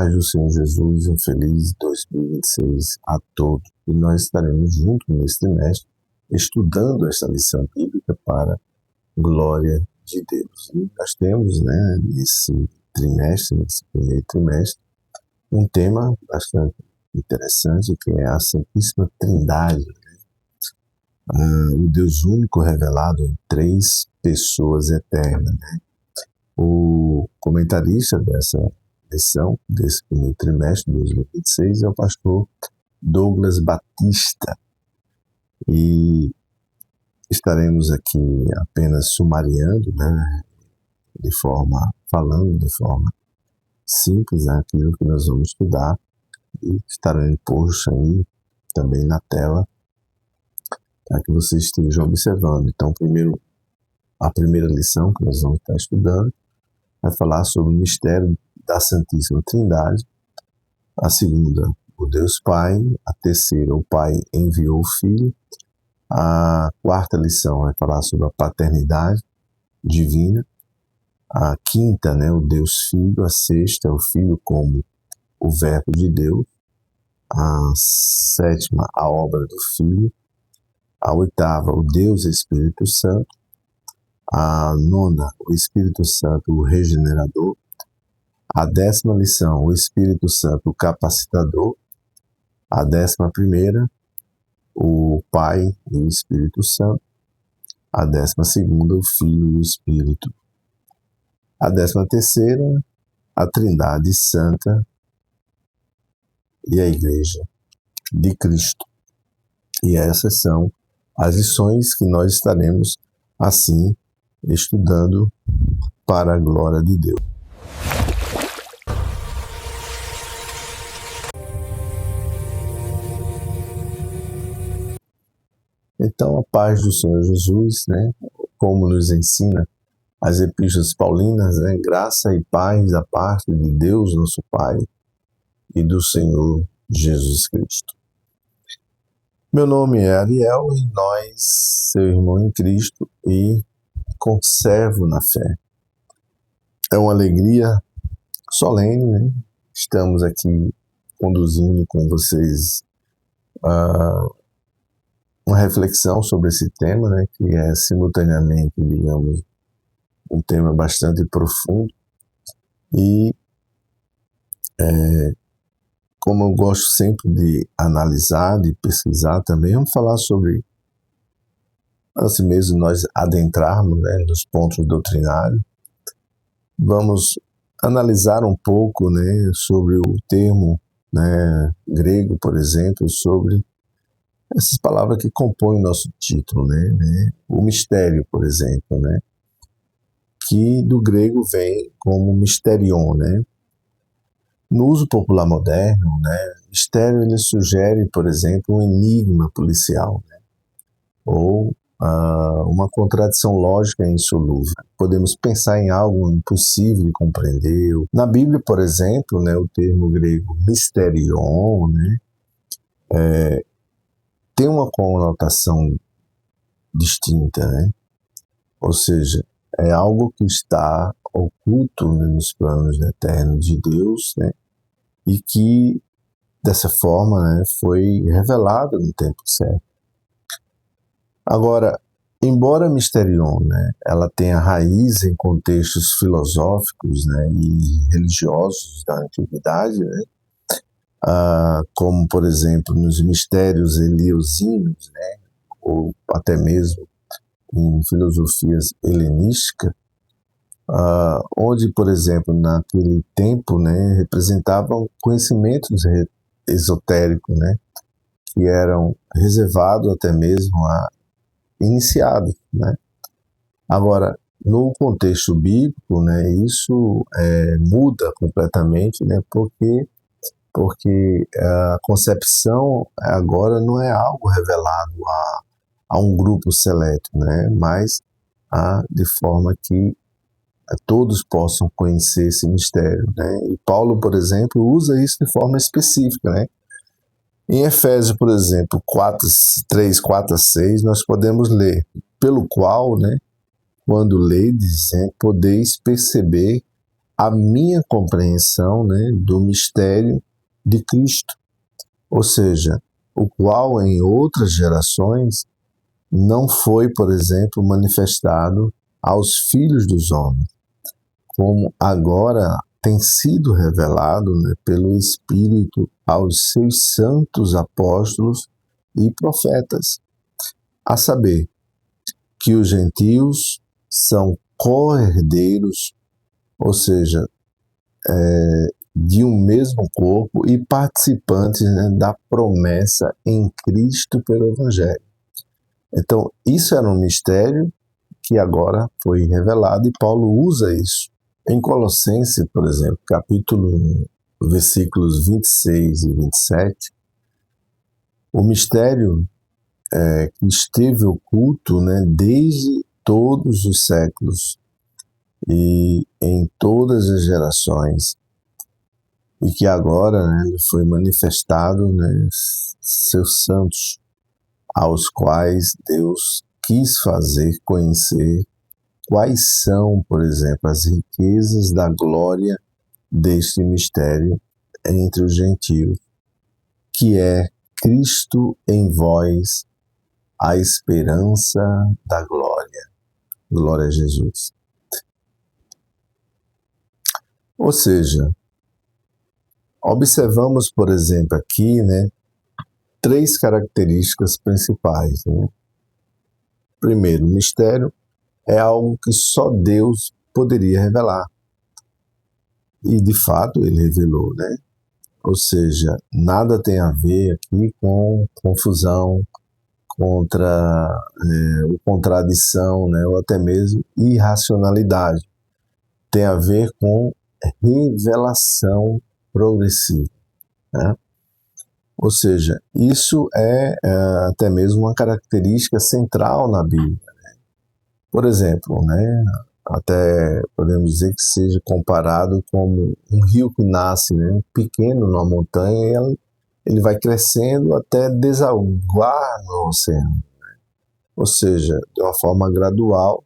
paz do Senhor Jesus, um feliz 2026 a todos. E nós estaremos juntos nesse trimestre, estudando esta lição bíblica para glória de Deus. E nós temos, nesse trimestre, nesse primeiro trimestre, um tema bastante interessante, que é a Santíssima Trindade. O Deus único revelado em três pessoas eternas. O comentarista dessa lição, desse primeiro trimestre de 2026, é o pastor Douglas Batista. E estaremos aqui apenas sumariando, falando de forma simples aquilo que nós vamos estudar, e estará posto aí também na tela para que você esteja observando. Então, a primeira lição que nós vamos estar estudando vai falar sobre o mistério da Santíssima Trindade. A segunda, o Deus Pai. A terceira, o Pai enviou o Filho. A quarta lição vai falar sobre a paternidade divina. A quinta, o Deus Filho. A sexta, o Filho como o Verbo de Deus. A sétima, a obra do Filho. A oitava, o Deus Espírito Santo. A nona, o Espírito Santo, o regenerador. A 10ª lição, o Espírito Santo, o capacitador. A 11ª, o Pai e o Espírito Santo. A 12ª, o Filho e o Espírito. A 13ª, a Trindade Santa e a Igreja de Cristo. E essas são as lições que nós estaremos, assim, estudando para a glória de Deus. Então, a paz do Senhor Jesus, como nos ensina as epístolas paulinas, graça e paz da parte de Deus, nosso Pai, e do Senhor Jesus Cristo. Meu nome é Ariel e nós, seu irmão em Cristo, e conservo na fé. É uma alegria solene, Estamos aqui conduzindo com vocês uma reflexão sobre esse tema, que é simultaneamente, digamos, um tema bastante profundo. E como eu gosto sempre de analisar, de pesquisar também, vamos falar sobre, antes mesmo nós adentrarmos nos pontos doutrinários, vamos analisar um pouco sobre o termo grego, por exemplo, sobre essas palavras que compõem o nosso título, o mistério, por exemplo, que do grego vem como misterion, No uso popular moderno, mistério ele sugere, por exemplo, um enigma policial, ou uma contradição lógica insolúvel. Podemos pensar em algo impossível de compreender. Na Bíblia, por exemplo, o termo grego mysterion, tem uma conotação distinta, Ou seja, é algo que está oculto nos planos eternos de Deus, e que, dessa forma, foi revelado no tempo certo. Agora, embora Mysterion, ela tenha raiz em contextos filosóficos, e religiosos da antiguidade, como, por exemplo, nos mistérios eleusinos, ou até mesmo em filosofias helenísticas, onde, por exemplo, naquele tempo, representavam conhecimentos esotéricos, que eram reservados até mesmo a iniciados, Agora, no contexto bíblico, isso muda completamente, porque a concepção agora não é algo revelado a um grupo seleto, mas de forma que todos possam conhecer esse mistério, E Paulo, por exemplo, usa isso de forma específica, Em Efésios, por exemplo, 3, 4 a 6, nós podemos ler: pelo qual, quando ledes, podeis perceber a minha compreensão, né, do mistério de Cristo, ou seja, o qual em outras gerações não foi, por exemplo, manifestado aos filhos dos homens, como agora tem sido revelado, né, pelo Espírito aos seus santos apóstolos e profetas, a saber, que os gentios são co-herdeiros, ou seja, de um mesmo corpo e participantes, né, da promessa em Cristo pelo Evangelho. Então, isso era um mistério que agora foi revelado e Paulo usa isso. Em Colossenses, por exemplo, capítulo 1, versículos 26 e 27, o mistério que esteve oculto, né, desde todos os séculos e em todas as gerações, e que agora, né, foi manifestado, né, seus santos, aos quais Deus quis fazer conhecer quais são, por exemplo, as riquezas da glória deste mistério entre os gentios, que é Cristo em vós, a esperança da glória. Glória a Jesus. Ou seja, observamos, por exemplo, aqui, né, 3 características principais. Né? Primeiro, o mistério é algo que só Deus poderia revelar. E, de fato, ele revelou, né? Ou seja, nada tem a ver aqui com confusão, ou contradição, né? Ou até mesmo irracionalidade. Tem a ver com revelação progressiva, né? Ou seja, isso é até mesmo uma característica central na Bíblia. Por exemplo, né, até podemos dizer que seja comparado como um rio que nasce, né, pequeno numa montanha e ele vai crescendo até desaguar no oceano. Ou seja, de uma forma gradual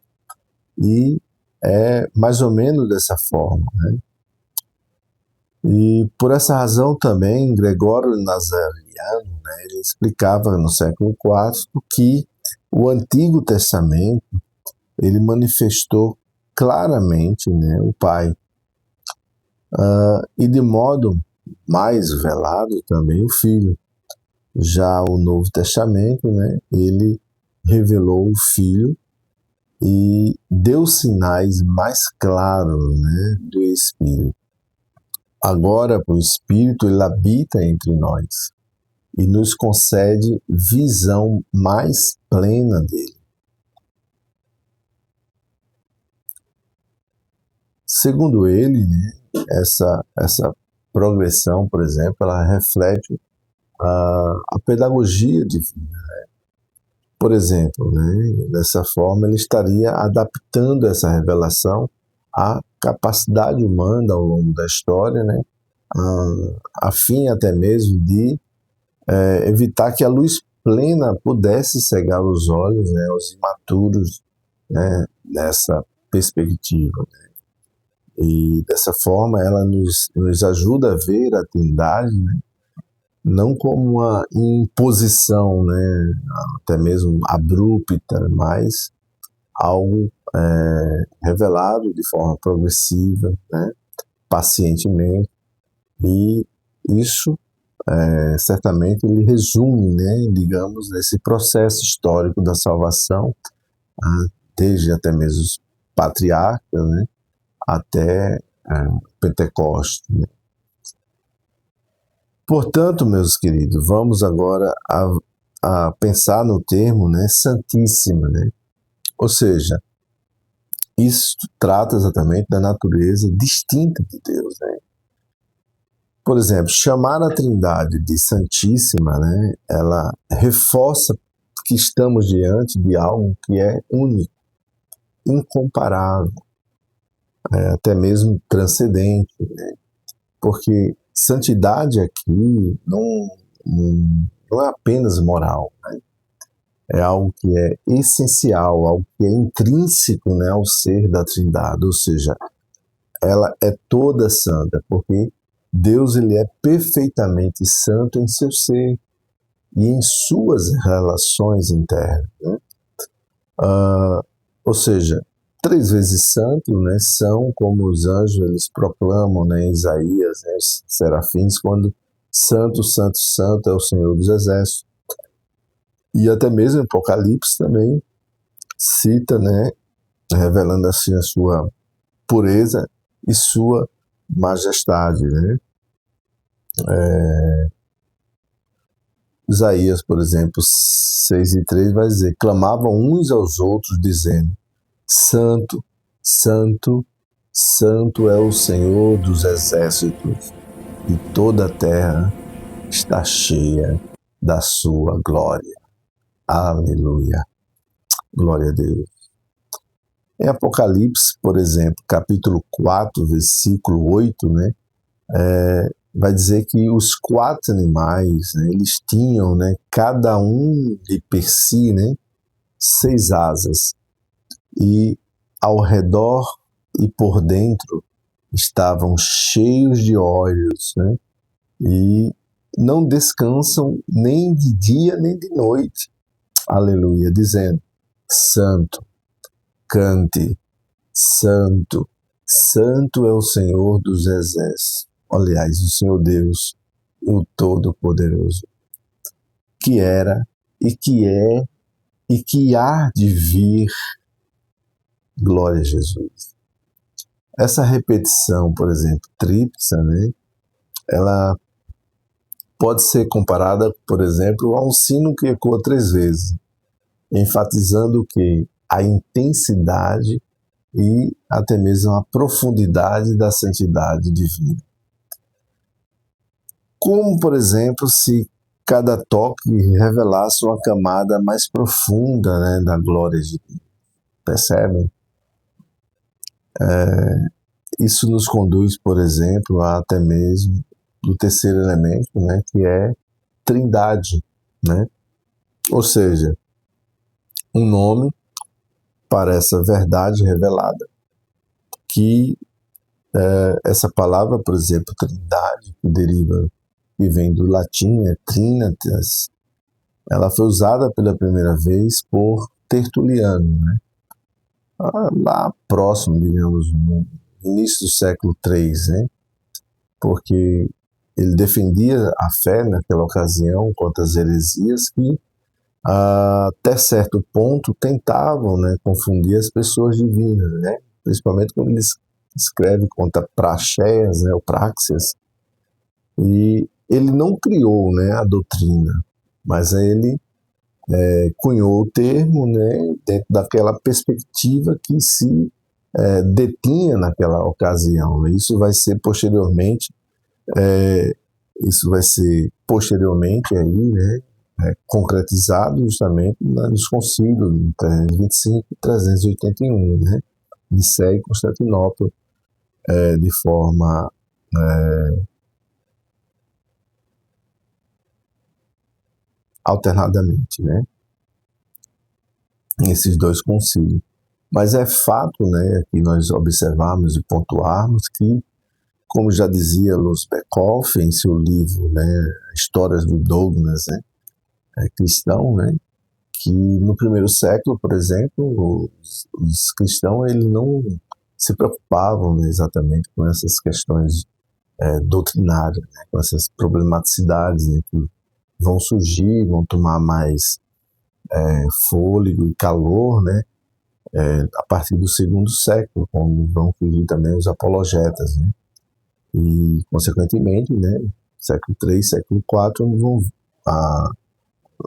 e é mais ou menos dessa forma. Né? E por essa razão também, Gregório Nazianzo, né, ele explicava no século IV que o Antigo Testamento ele manifestou claramente, né, o Pai. E de modo mais velado também o Filho. Já o Novo Testamento, né, ele revelou o Filho e deu sinais mais claros, né, do Espírito. Agora, o Espírito ele habita entre nós e nos concede visão mais plena dele. Segundo ele, né, essa progressão, por exemplo, ela reflete a pedagogia divina. Por exemplo, né, dessa forma, ele estaria adaptando essa revelação à capacidade humana ao longo da história, né, a fim até mesmo de evitar que a luz plena pudesse cegar os olhos, né, aos imaturos, né, nessa perspectiva. E dessa forma ela nos ajuda a ver a Trindade, né, não como uma imposição, né, até mesmo abrupta, mas algo revelado de forma progressiva, né, pacientemente. E isso certamente ele resume, né, digamos, esse processo histórico da salvação, desde até mesmo os patriarcas, né, até Pentecostes. Né? Portanto, meus queridos, vamos agora a pensar no termo, né, Santíssima, né? Ou seja, isso trata exatamente da natureza distinta de Deus, né? Por exemplo, chamar a Trindade de Santíssima, né, ela reforça que estamos diante de algo que é único, incomparável, até mesmo transcendente, né? Porque santidade aqui não é apenas moral, né? É algo que é essencial, algo que é intrínseco, né, ao ser da Trindade, ou seja, ela é toda santa, porque Deus ele é perfeitamente santo em seu ser e em suas relações internas, né? Ou seja, 3 vezes santo, né, são como os anjos eles proclamam, né, em Isaías, né, os serafins, quando santo, santo, santo é o Senhor dos Exércitos. E até mesmo em Apocalipse também cita, né, revelando assim a sua pureza e sua majestade, né? Isaías, por exemplo, 6:3 vai dizer: clamavam uns aos outros, dizendo: Santo, Santo, Santo é o Senhor dos exércitos, e toda a terra está cheia da sua glória. Aleluia. Glória a Deus. Em Apocalipse, por exemplo, capítulo 4, versículo 8, né, vai dizer que os 4 animais, né, eles tinham, né, cada um de per si, né, 6 asas, e ao redor e por dentro estavam cheios de olhos, né, e não descansam nem de dia nem de noite. Aleluia, dizendo: Santo, cante, Santo, Santo é o Senhor dos Exércitos. Aliás, o Senhor Deus, o Todo-Poderoso, que era e que é e que há de vir. Glória a Jesus. Essa repetição, por exemplo, tríplice, né, ela pode ser comparada, por exemplo, a um sino que ecoa 3 vezes, enfatizando que a intensidade e até mesmo a profundidade da santidade divina. Como, por exemplo, se cada toque revelasse uma camada mais profunda, né, da glória de Deus. Percebem? Isso nos conduz, por exemplo, a até mesmo o terceiro elemento, né, que é trindade, né? Ou seja, um nome para essa verdade revelada, que essa palavra, por exemplo, trindade, que deriva e vem do latim, é trinitas, ela foi usada pela primeira vez por Tertuliano, né? Lá próximo, digamos, no início do século III, né? Porque ele defendia a fé naquela ocasião contra as heresias que, até certo ponto, tentavam, né, confundir as pessoas divinas, né? Principalmente quando ele escreve contra Praxéas, né, ou Práxias, e ele não criou, né, a doutrina, mas ele cunhou o termo, né, dentro daquela perspectiva que se detinha naquela ocasião. Isso vai ser posteriormente aí, né, concretizado justamente nos concílios de 325 e 381, né, Nicéia e Constantinopla, de forma alternadamente, né, esses 2 concílios. Mas é fato, né, que nós observarmos e pontuarmos que, como já dizia Luz Beckhoff em seu livro, né, Histórias do Dogmas, né, cristão, né, que no primeiro século, por exemplo, os cristãos eles não se preocupavam, né, exatamente com essas questões doutrinárias, né, com essas problematicidades, né, que vão surgir, vão tomar mais fôlego e calor, né, a partir do segundo século, quando vão surgir também os apologetas, né, e consequentemente, né, século III, século IV,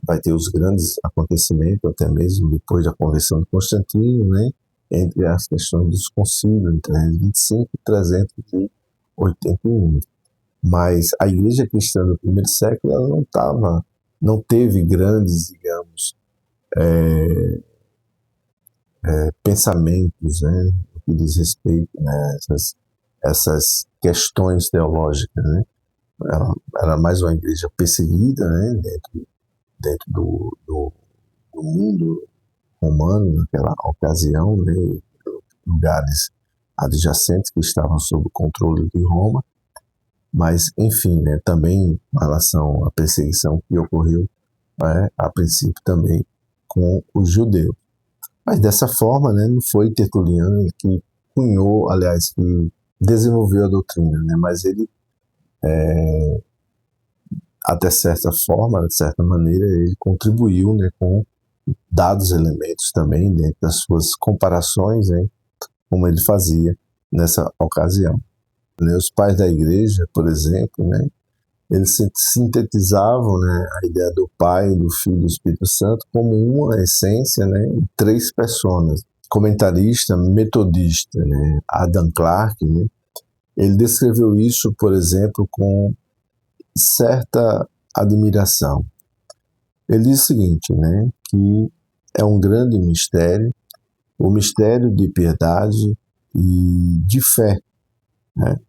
vai ter os grandes acontecimentos, até mesmo depois da conversão de Constantino, né, entre as questões dos concílios, entre 325 e 381. Mas a igreja cristã do primeiro século ela não teve grandes, digamos, pensamentos, né, no que diz respeito, né, essas questões teológicas, né. Ela era mais uma igreja perseguida, né, dentro do mundo romano naquela ocasião, né, lugares adjacentes que estavam sob o controle de Roma, mas, enfim, né, também em relação à perseguição que ocorreu, a princípio também com os judeus. Mas dessa forma, né, não foi Tertuliano que cunhou, aliás, que desenvolveu a doutrina, né, mas ele, até certa forma, de certa maneira, ele contribuiu, né, com dados elementos também dentro das suas comparações, né, como ele fazia nessa ocasião. Né, os pais da igreja, por exemplo, né, eles sintetizavam, né, a ideia do Pai, do Filho e do Espírito Santo como uma essência, né, em 3 personas. Comentarista metodista, né, Adam Clarke, né, ele descreveu isso, por exemplo, com certa admiração. Ele diz o seguinte, né, que é um grande mistério, o mistério de piedade e de fé, né?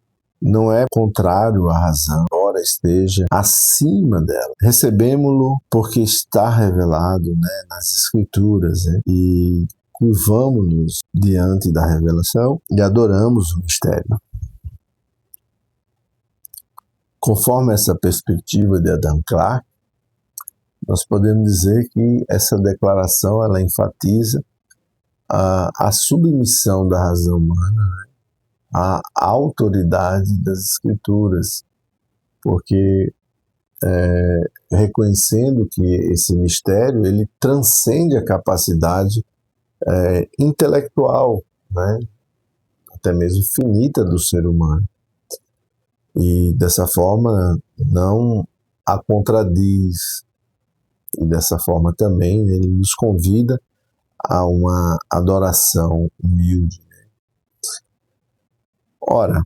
Não é contrário à razão, embora esteja acima dela. Recebemos-lo porque está revelado, né, nas Escrituras, né, e curvamos-nos diante da revelação e adoramos o mistério. Conforme essa perspectiva de Adam Clarke, nós podemos dizer que essa declaração ela enfatiza a submissão da razão humana, né, à autoridade das Escrituras, porque reconhecendo que esse mistério ele transcende a capacidade intelectual, né, até mesmo finita do ser humano. E dessa forma não a contradiz, e dessa forma também ele nos convida a uma adoração humilde. Ora,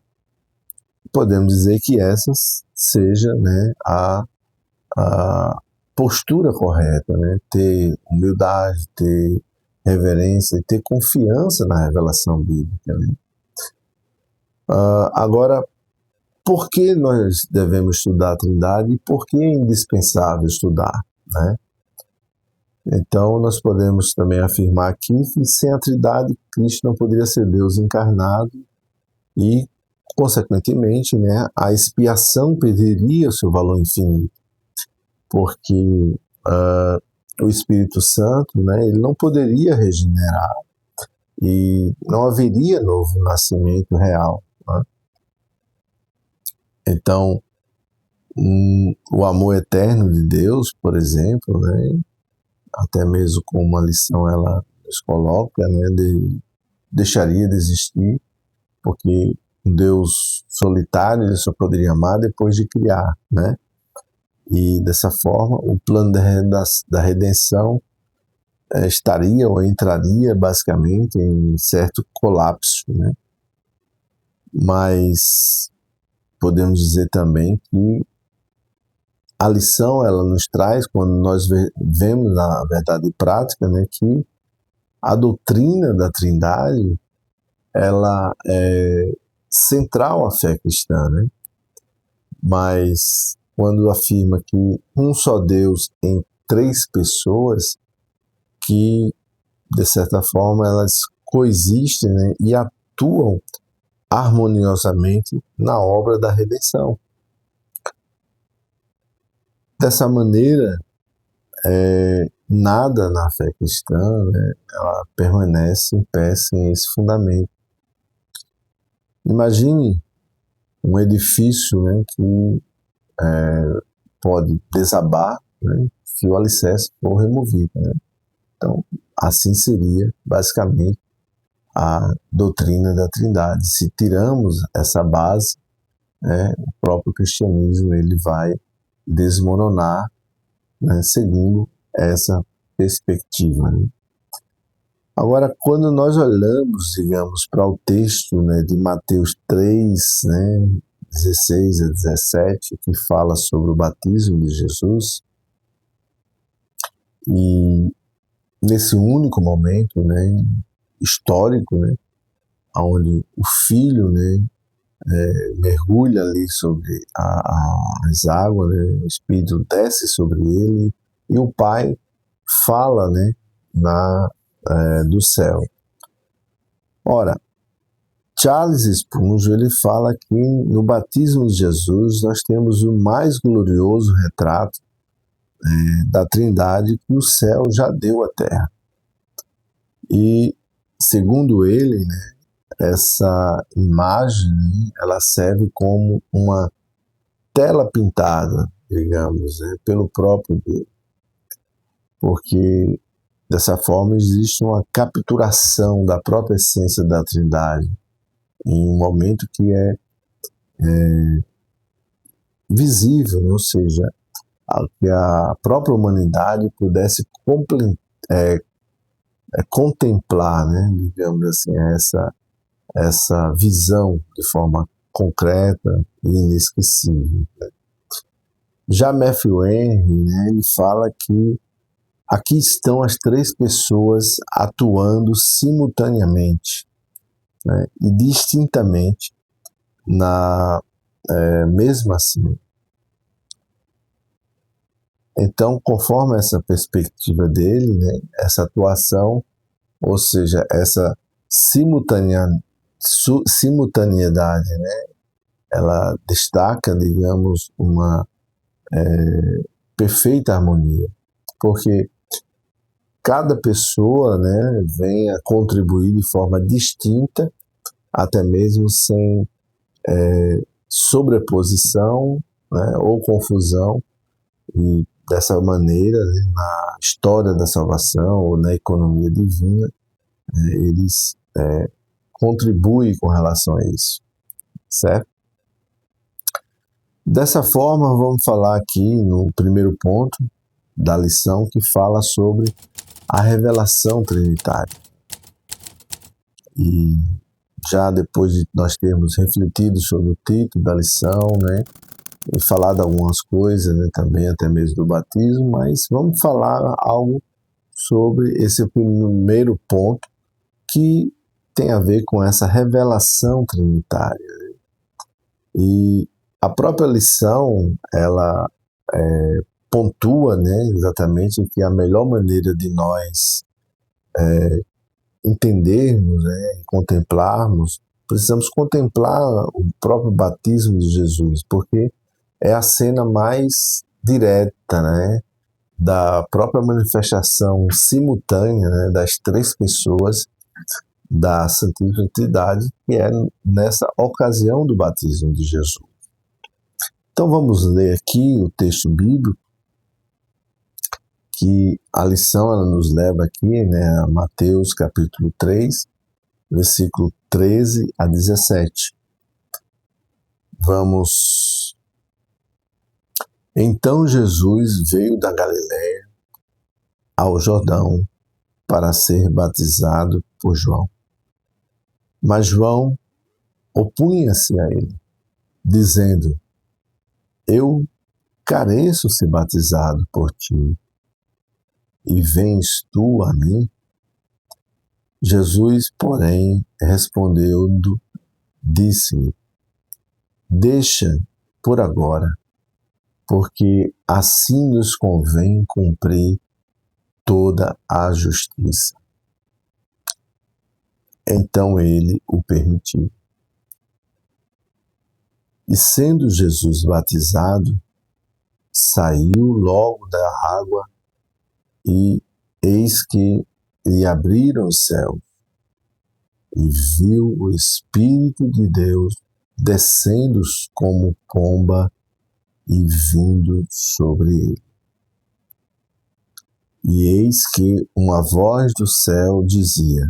podemos dizer que essa seja, né, a postura correta, né, ter humildade, ter reverência e ter confiança na revelação bíblica. Né? Agora, por que nós devemos estudar a Trindade e por que é indispensável estudar? Né? Então, nós podemos também afirmar aqui que sem a Trindade, Cristo não poderia ser Deus encarnado e, consequentemente, né, a expiação perderia o seu valor infinito, porque o Espírito Santo, né, ele não poderia regenerar e não haveria novo nascimento real. Né? Então, o amor eterno de Deus, por exemplo, né, até mesmo com uma lição ela nos coloca, né, deixaria de existir, porque um Deus solitário ele só poderia amar depois de criar, né? E dessa forma o plano da redenção estaria ou entraria basicamente em certo colapso, né? Mas podemos dizer também que a lição ela nos traz, quando nós vemos na verdade prática, né, que a doutrina da Trindade ela é central à fé cristã, né? Mas quando afirma que um só Deus em 3 pessoas, que de certa forma elas coexistem, né, e atuam harmoniosamente na obra da redenção. Dessa maneira, nada na fé cristã, né, ela permanece em pé sem esse fundamento. Imagine um edifício, né, que pode desabar, né, se o alicerce for removido. Né? Então, assim seria basicamente a doutrina da Trindade. Se tiramos essa base, né, o próprio cristianismo ele vai desmoronar, né, segundo essa perspectiva. Né? Agora, quando nós olhamos, digamos, para o texto, né, de Mateus 3, né, 16 a 17, que fala sobre o batismo de Jesus, e nesse único momento, né, histórico, né, onde o filho, né, mergulha ali sobre as águas, né, o Espírito desce sobre ele e o Pai fala, né, do céu. Ora, Charles Spurgeon, ele fala que no batismo de Jesus nós temos o mais glorioso retrato da Trindade que o céu já deu à terra. E, segundo ele, né, essa imagem, ela serve como uma tela pintada, digamos, pelo próprio Deus. Porque, dessa forma, existe uma capturação da própria essência da Trindade em um momento que é visível, ou seja, que a própria humanidade pudesse contemplar, né, digamos assim, essa visão de forma concreta e inesquecível. Já Matthew Henry, né, ele fala que aqui estão as três pessoas atuando simultaneamente, né, e distintamente na mesma cena. Então, conforme essa perspectiva dele, né, essa atuação, ou seja, essa simultaneidade, né, ela destaca, digamos, uma perfeita harmonia, porque cada pessoa, né, vem a contribuir de forma distinta, até mesmo sem sobreposição, né, ou confusão, e dessa maneira, né, na história da salvação ou na economia divina, eles contribuem com relação a isso, certo? Dessa forma, vamos falar aqui no primeiro ponto da lição, que fala sobre a revelação trinitária. E já depois de nós termos refletido sobre o título da lição, né, e falado algumas coisas, né, também até mesmo do batismo, mas vamos falar algo sobre esse primeiro ponto que tem a ver com essa revelação trinitária. E a própria lição, ela pontua, né, exatamente que a melhor maneira de nós entendermos, né, contemplarmos, precisamos contemplar o próprio batismo de Jesus, porque é a cena mais direta, né, da própria manifestação simultânea, né, das três pessoas da Santíssima Trindade, que é nessa ocasião do batismo de Jesus. Então vamos ler aqui o texto bíblico, que a lição ela nos leva aqui, né, a Mateus capítulo 3, versículo 13 a 17. Vamos. Então Jesus veio da Galiléia ao Jordão para ser batizado por João. Mas João opunha-se a ele, dizendo: Eu careço ser batizado por ti, e vens tu a mim? Jesus, porém, respondendo, disse-lhe: Deixa por agora, porque assim nos convém cumprir toda a justiça. Então ele o permitiu. E sendo Jesus batizado, saiu logo da água, e eis que lhe abriram os céus, e viu o Espírito de Deus descendo como pomba e vindo sobre ele. E eis que uma voz do céu dizia: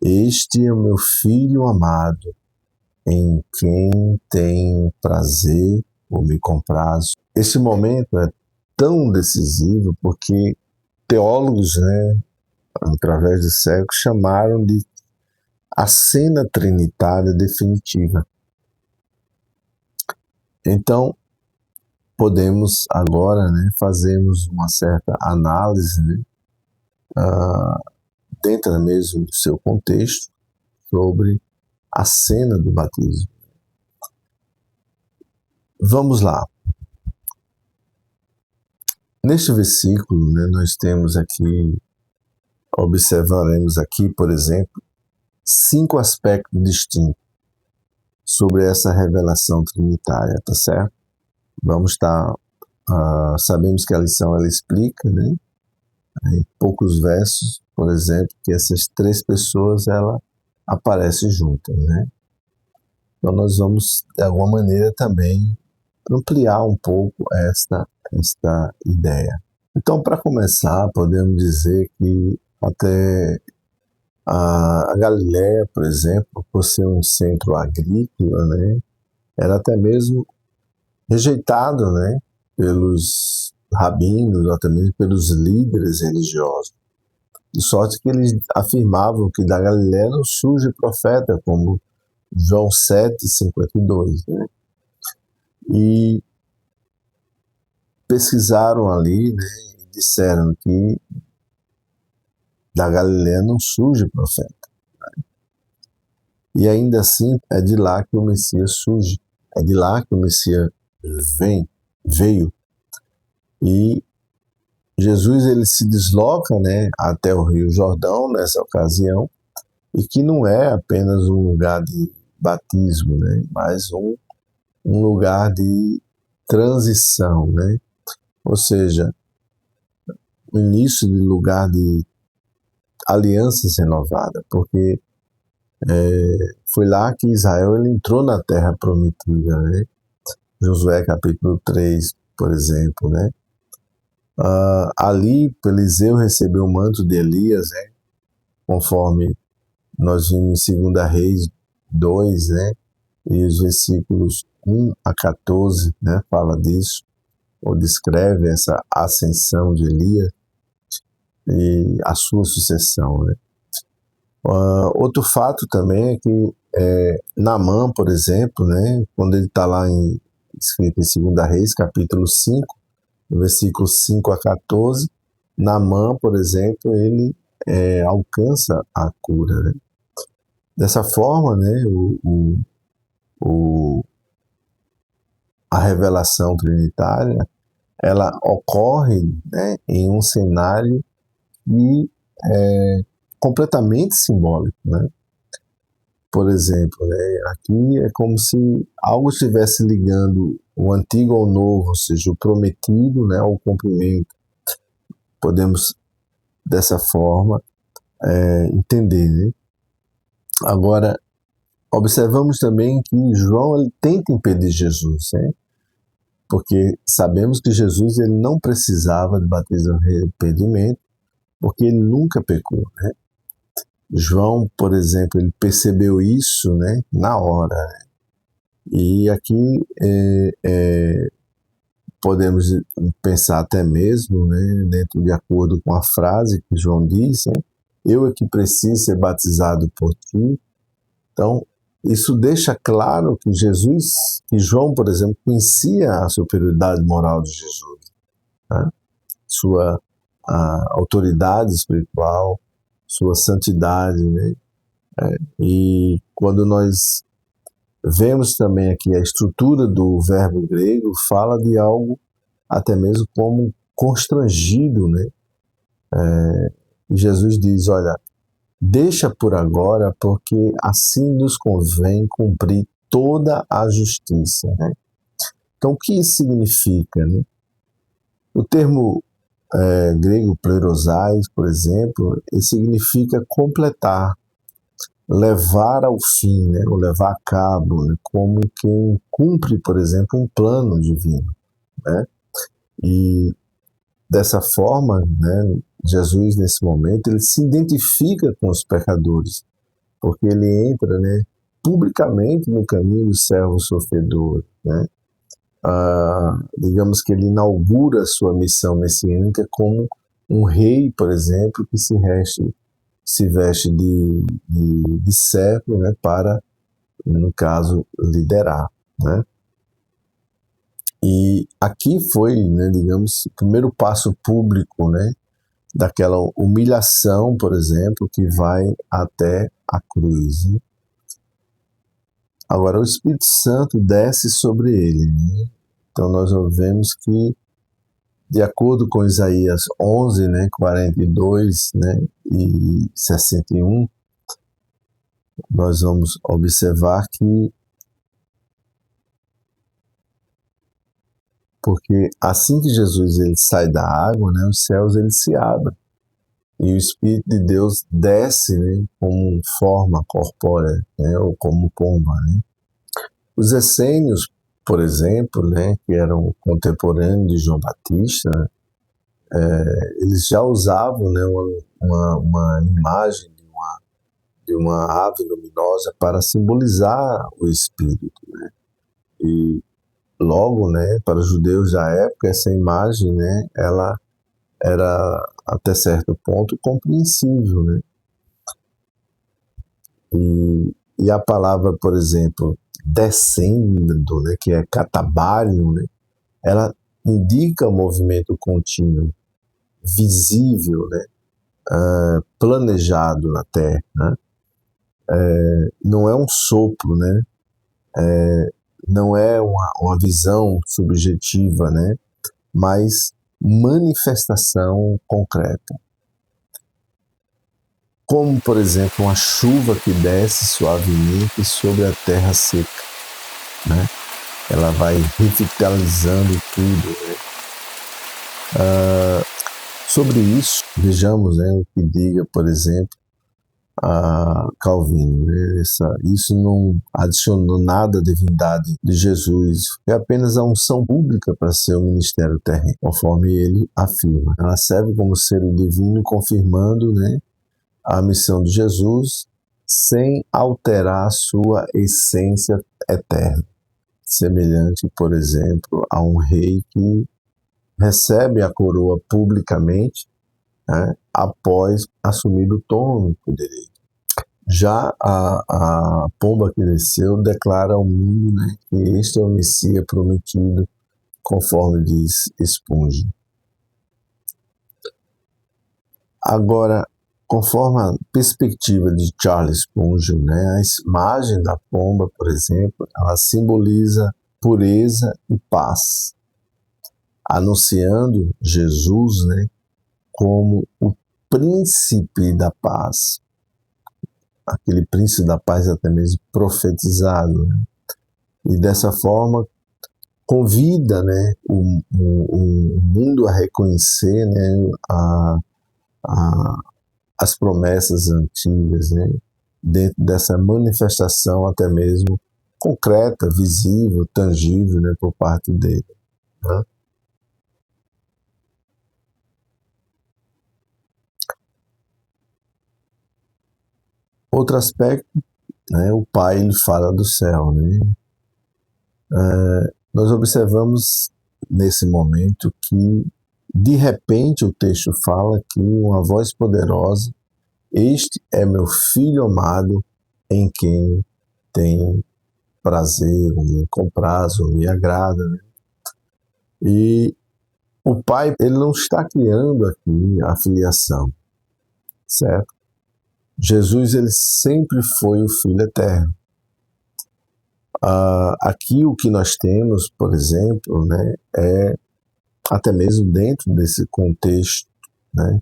Este é o meu Filho amado, em quem tenho prazer ou me comprazo. Este momento é tão decisivo porque teólogos, né, através dos séculos, chamaram de a cena trinitária definitiva. Então, podemos agora, né, fazermos uma certa análise, né, dentro mesmo do seu contexto, sobre a cena do batismo. Vamos lá. Neste versículo, né, nós temos aqui, observaremos aqui, por exemplo, 5 aspectos distintos sobre essa revelação trinitária, tá certo? Vamos estar, sabemos que a lição ela explica, né, em poucos versos, por exemplo, que essas 3 pessoas ela aparecem juntas, né? Então nós vamos de alguma maneira também ampliar um pouco esta ideia. Então, para começar, podemos dizer que até a Galiléia, por exemplo, por ser um centro agrícola, né, era até mesmo rejeitado, né, pelos rabinos, até mesmo pelos líderes religiosos. De sorte que eles afirmavam que da Galiléia não surge profeta, como João 7:52, né? E pesquisaram ali, né, e disseram que da Galiléia não surge profeta. E ainda assim é de lá que o Messias surge, é de lá que o Messias veio. E Jesus ele se desloca, né, até o Rio Jordão nessa ocasião, e que não é apenas um lugar de batismo, né, mas um lugar de transição, né? Ou seja, o início de lugar de alianças renovadas, porque foi lá que Israel ele entrou na terra prometida, né? Josué capítulo 3, por exemplo, né? Ali, Eliseu recebeu o manto de Elias, né? Conforme nós vimos em 2 Reis 2, né? E os versículos 1 a 14, né? Fala disso, ou descreve essa ascensão de Elias e a sua sucessão, né? Outro fato também é que Naamã, por exemplo, né, quando ele está lá escrito em 2 Reis, capítulo 5, versículos 5 a 14, Naamã, por exemplo, ele alcança a cura, né? Dessa forma, né, a revelação trinitária, ela ocorre, né, em um cenário que é completamente simbólico, né? Por exemplo, né, aqui é como se algo estivesse ligando o antigo ao novo, ou seja, o prometido, né, ao cumprimento. Podemos, dessa forma, entender, né? Agora, observamos também que João ele tenta impedir Jesus, né? Porque sabemos que Jesus ele não precisava de batismo de arrependimento, porque ele nunca pecou, né? João, por exemplo, ele percebeu isso, né, na hora. Né? E aqui podemos pensar até mesmo, né, dentro de acordo com a frase que João disse, né, eu é que preciso ser batizado por ti. Então, isso deixa claro que João, por exemplo, conhecia a superioridade moral de Jesus, né? Sua autoridade espiritual, sua santidade, né? E quando nós vemos também aqui a estrutura do verbo grego, fala de algo até mesmo como constrangido, né? E Jesus diz, olha, deixa por agora, porque assim nos convém cumprir toda a justiça, né? Então, o que isso significa, né? O termo grego plerosais, por exemplo, ele significa completar, levar ao fim, né? Ou levar a cabo, né? Como quem cumpre, por exemplo, um plano divino, né? E dessa forma, né, Jesus nesse momento ele se identifica com os pecadores, porque ele entra, né, publicamente no caminho do servo sofredor, né? Digamos que ele inaugura a sua missão messiânica como um rei, por exemplo, que se veste de servo, né, para, no caso, liderar, né? E aqui foi, né, digamos, o primeiro passo público, né, daquela humilhação, por exemplo, que vai até a cruz. Né? Agora, o Espírito Santo desce sobre ele. Né? Então, nós vemos que, de acordo com Isaías 11, né, 42, né, e 61, nós vamos observar que, porque assim que Jesus ele sai da água, né, os céus eles se abrem e o Espírito de Deus desce, né, como forma corpórea, né, ou como pomba, né. Os essênios, por exemplo, né, que eram contemporâneos de João Batista, eles já usavam, né, uma imagem de uma ave luminosa para simbolizar o Espírito, né. E logo, né, para os judeus da época, essa imagem, né, ela era até certo ponto compreensível, né. E a palavra, por exemplo, descendo, né, que é catabalho, né, ela indica movimento contínuo, visível, né, planejado na Terra, né. Não é um sopro, né, não é uma visão subjetiva, né, mas manifestação concreta. Como, por exemplo, uma chuva que desce suavemente sobre a terra seca, né? Ela vai revitalizando tudo, né? Sobre isso, vejamos, né, o que diga, por exemplo, a Calvino, né? Isso não adicionou nada à divindade de Jesus, é apenas a unção pública para seu ministério terreno, conforme ele afirma. Ela serve como ser divino, confirmando, né, a missão de Jesus sem alterar a sua essência eterna. Semelhante, por exemplo, a um rei que recebe a coroa publicamente, né, após assumir o trono poderoso. Já a pomba que desceu declara ao mundo, né, que este é o Messias prometido, conforme diz Spurgeon. Agora, conforme a perspectiva de Charles Spurgeon, né, a imagem da pomba, por exemplo, ela simboliza pureza e paz, anunciando Jesus, né, como o príncipe da paz, aquele príncipe da paz até mesmo profetizado, né? E dessa forma convida, né, o mundo a reconhecer, né, as promessas antigas, né, dentro dessa manifestação até mesmo concreta, visível, tangível, né, por parte dele, né? Outro aspecto, né, o Pai ele fala do céu, né? Nós observamos nesse momento que de repente o texto fala que uma voz poderosa: este é meu filho amado, em quem tenho prazer, me comprazo, me agrada, né? E o Pai, ele não está criando aqui a filiação, certo? Jesus, ele sempre foi o Filho eterno. Aqui o que nós temos, por exemplo, né, é até mesmo dentro desse contexto, né,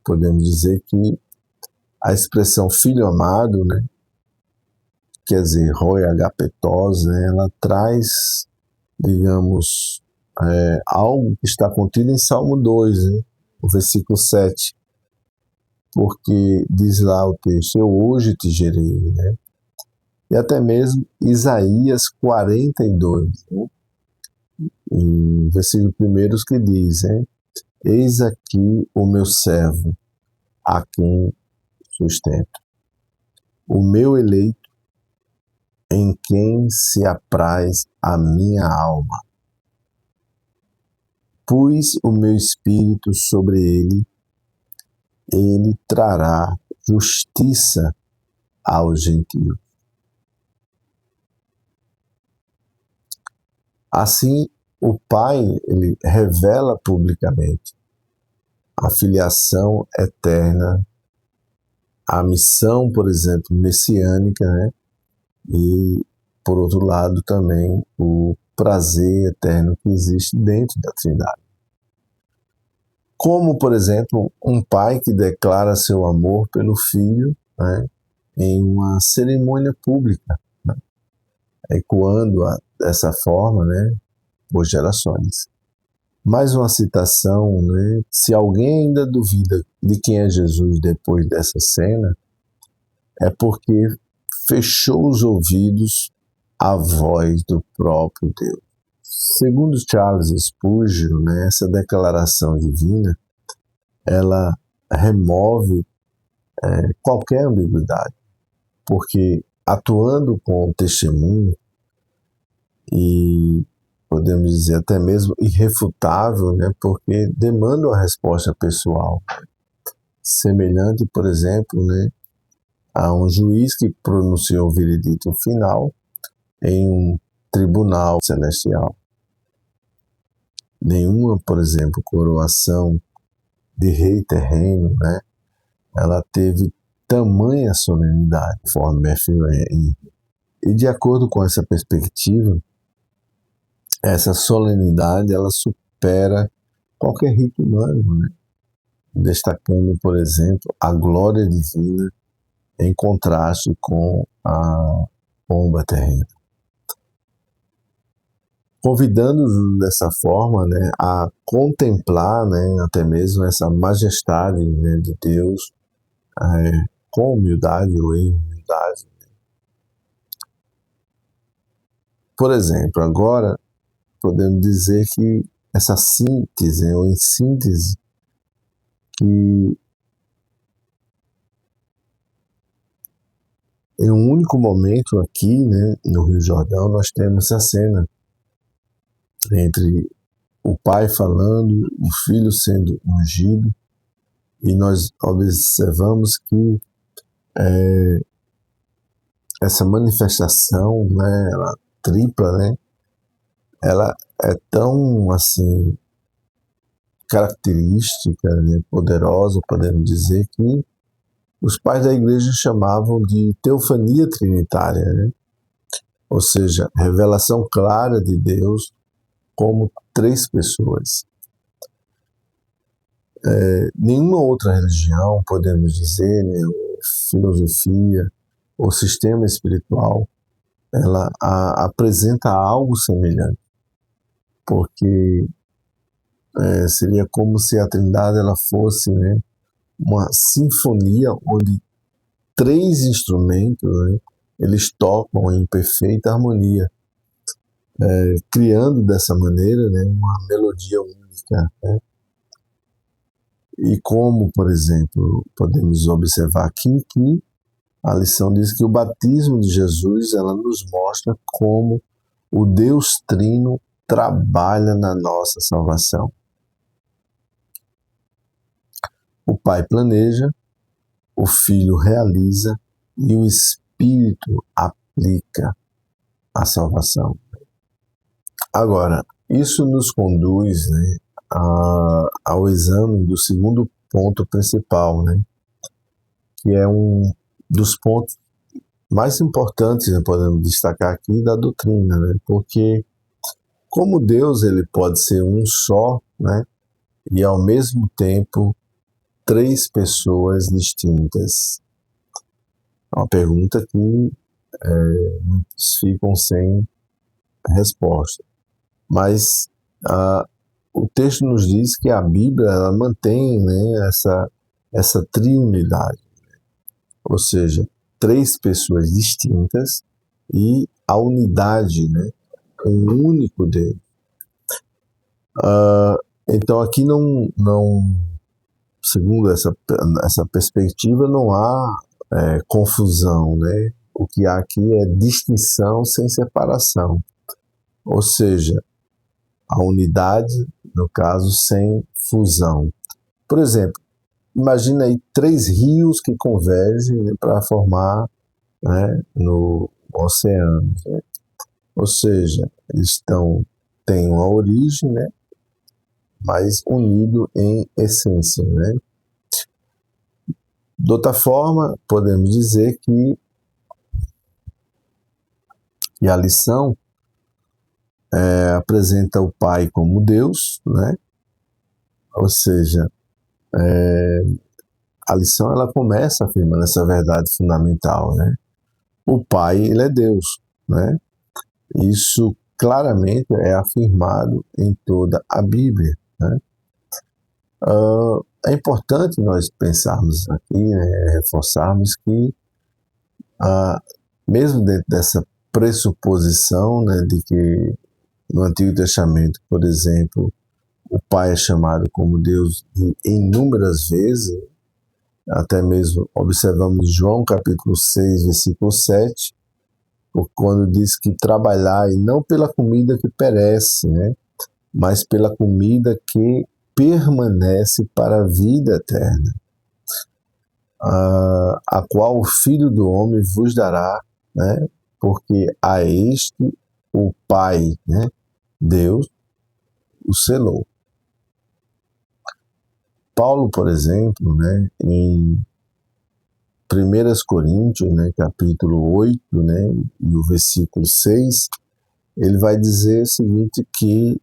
podemos dizer que a expressão filho amado, né, quer dizer, roi agapetos, né, ela traz, digamos, algo que está contido em Salmo 2, né, o versículo 7, porque diz lá o texto: eu hoje te gerei, né? E até mesmo Isaías 42, né? Em versículo 1 que diz, né? Eis aqui o meu servo, a quem sustento, o meu eleito, em quem se apraz a minha alma. Pus o meu espírito sobre ele, ele trará justiça aos gentios. Assim, o Pai ele revela publicamente a filiação eterna, a missão, por exemplo, messiânica, né? E, por outro lado, também o prazer eterno que existe dentro da Trindade. Como, por exemplo, um pai que declara seu amor pelo filho, né? em uma cerimônia pública, né? Ecoando dessa forma, né, por gerações. Mais uma citação, né? Se alguém ainda duvida de quem é Jesus depois dessa cena, é porque fechou os ouvidos à voz do próprio Deus. Segundo Charles Spurgeon, né, essa declaração divina, ela remove qualquer ambiguidade, porque atuando com o testemunho e podemos dizer até mesmo irrefutável, né, porque demanda uma resposta pessoal, semelhante, por exemplo, né, a um juiz que pronunciou o veredito final em um tribunal celestial. Nenhuma, por exemplo, coroação de rei terreno, né, ela teve tamanha solenidade, conforme Matthew Henry. E de acordo com essa perspectiva, essa solenidade ela supera qualquer rito humano, né? Destacando, por exemplo, a glória divina em contraste com a pomba terrena. Convidando-nos dessa forma, né, a contemplar, né, até mesmo essa majestade, né, de Deus com humildade ou em humildade. Por exemplo, agora podemos dizer que essa síntese, ou em síntese, que em um único momento aqui, né, no Rio Jordão, nós temos essa cena entre o pai falando, o filho sendo ungido, e nós observamos que essa manifestação, né, ela tripla, né, ela é tão assim característica, né, poderosa, podemos dizer, que os pais da igreja chamavam de teofania trinitária, né? Ou seja, revelação clara de Deus como três pessoas. Nenhuma outra religião, podemos dizer, né, ou filosofia ou sistema espiritual, ela apresenta algo semelhante, porque seria como se a Trindade ela fosse, né, uma sinfonia onde três instrumentos, né, eles tocam em perfeita harmonia, criando dessa maneira, né, uma melodia única, né? E como, por exemplo, podemos observar aqui que a lição diz que o batismo de Jesus ela nos mostra como o Deus Trino trabalha na nossa salvação. O Pai planeja, o Filho realiza e o Espírito aplica a salvação. Agora, isso nos conduz, né, ao exame do segundo ponto principal, né, que é um dos pontos mais importantes, né, podemos destacar aqui, da doutrina, né, porque como Deus ele pode ser um só, né, e ao mesmo tempo três pessoas distintas. É uma pergunta que muitos ficam sem resposta. Mas o texto nos diz que a Bíblia ela mantém, né, essa triunidade, ou seja, três pessoas distintas e a unidade, né, um único Deus. Então aqui não segundo essa perspectiva, não há confusão, né? O que há aqui é distinção sem separação, ou seja, a unidade, no caso, sem fusão. Por exemplo, imagina aí três rios que convergem, né, para formar, né, no oceano, né? Ou seja, eles têm uma origem, né, mas unido em essência, né? De outra forma, podemos dizer que a lição apresenta o Pai como Deus, né? Ou seja, a lição ela começa afirmando essa verdade fundamental, né? O Pai, ele é Deus, né? Isso claramente é afirmado em toda a Bíblia, né? É importante nós pensarmos aqui, né, reforçarmos que, mesmo dentro dessa pressuposição, né, de que no Antigo Testamento, por exemplo, o Pai é chamado como Deus inúmeras vezes, até mesmo observamos João capítulo 6, versículo 7, quando diz que trabalhai não pela comida que perece, né, mas pela comida que permanece para a vida eterna, a qual o Filho do Homem vos dará, né, porque a este o Pai, né, Deus, o selou. Paulo, por exemplo, né, em 1 Coríntios, né, capítulo 8, né, e o versículo 6, ele vai dizer o seguinte, que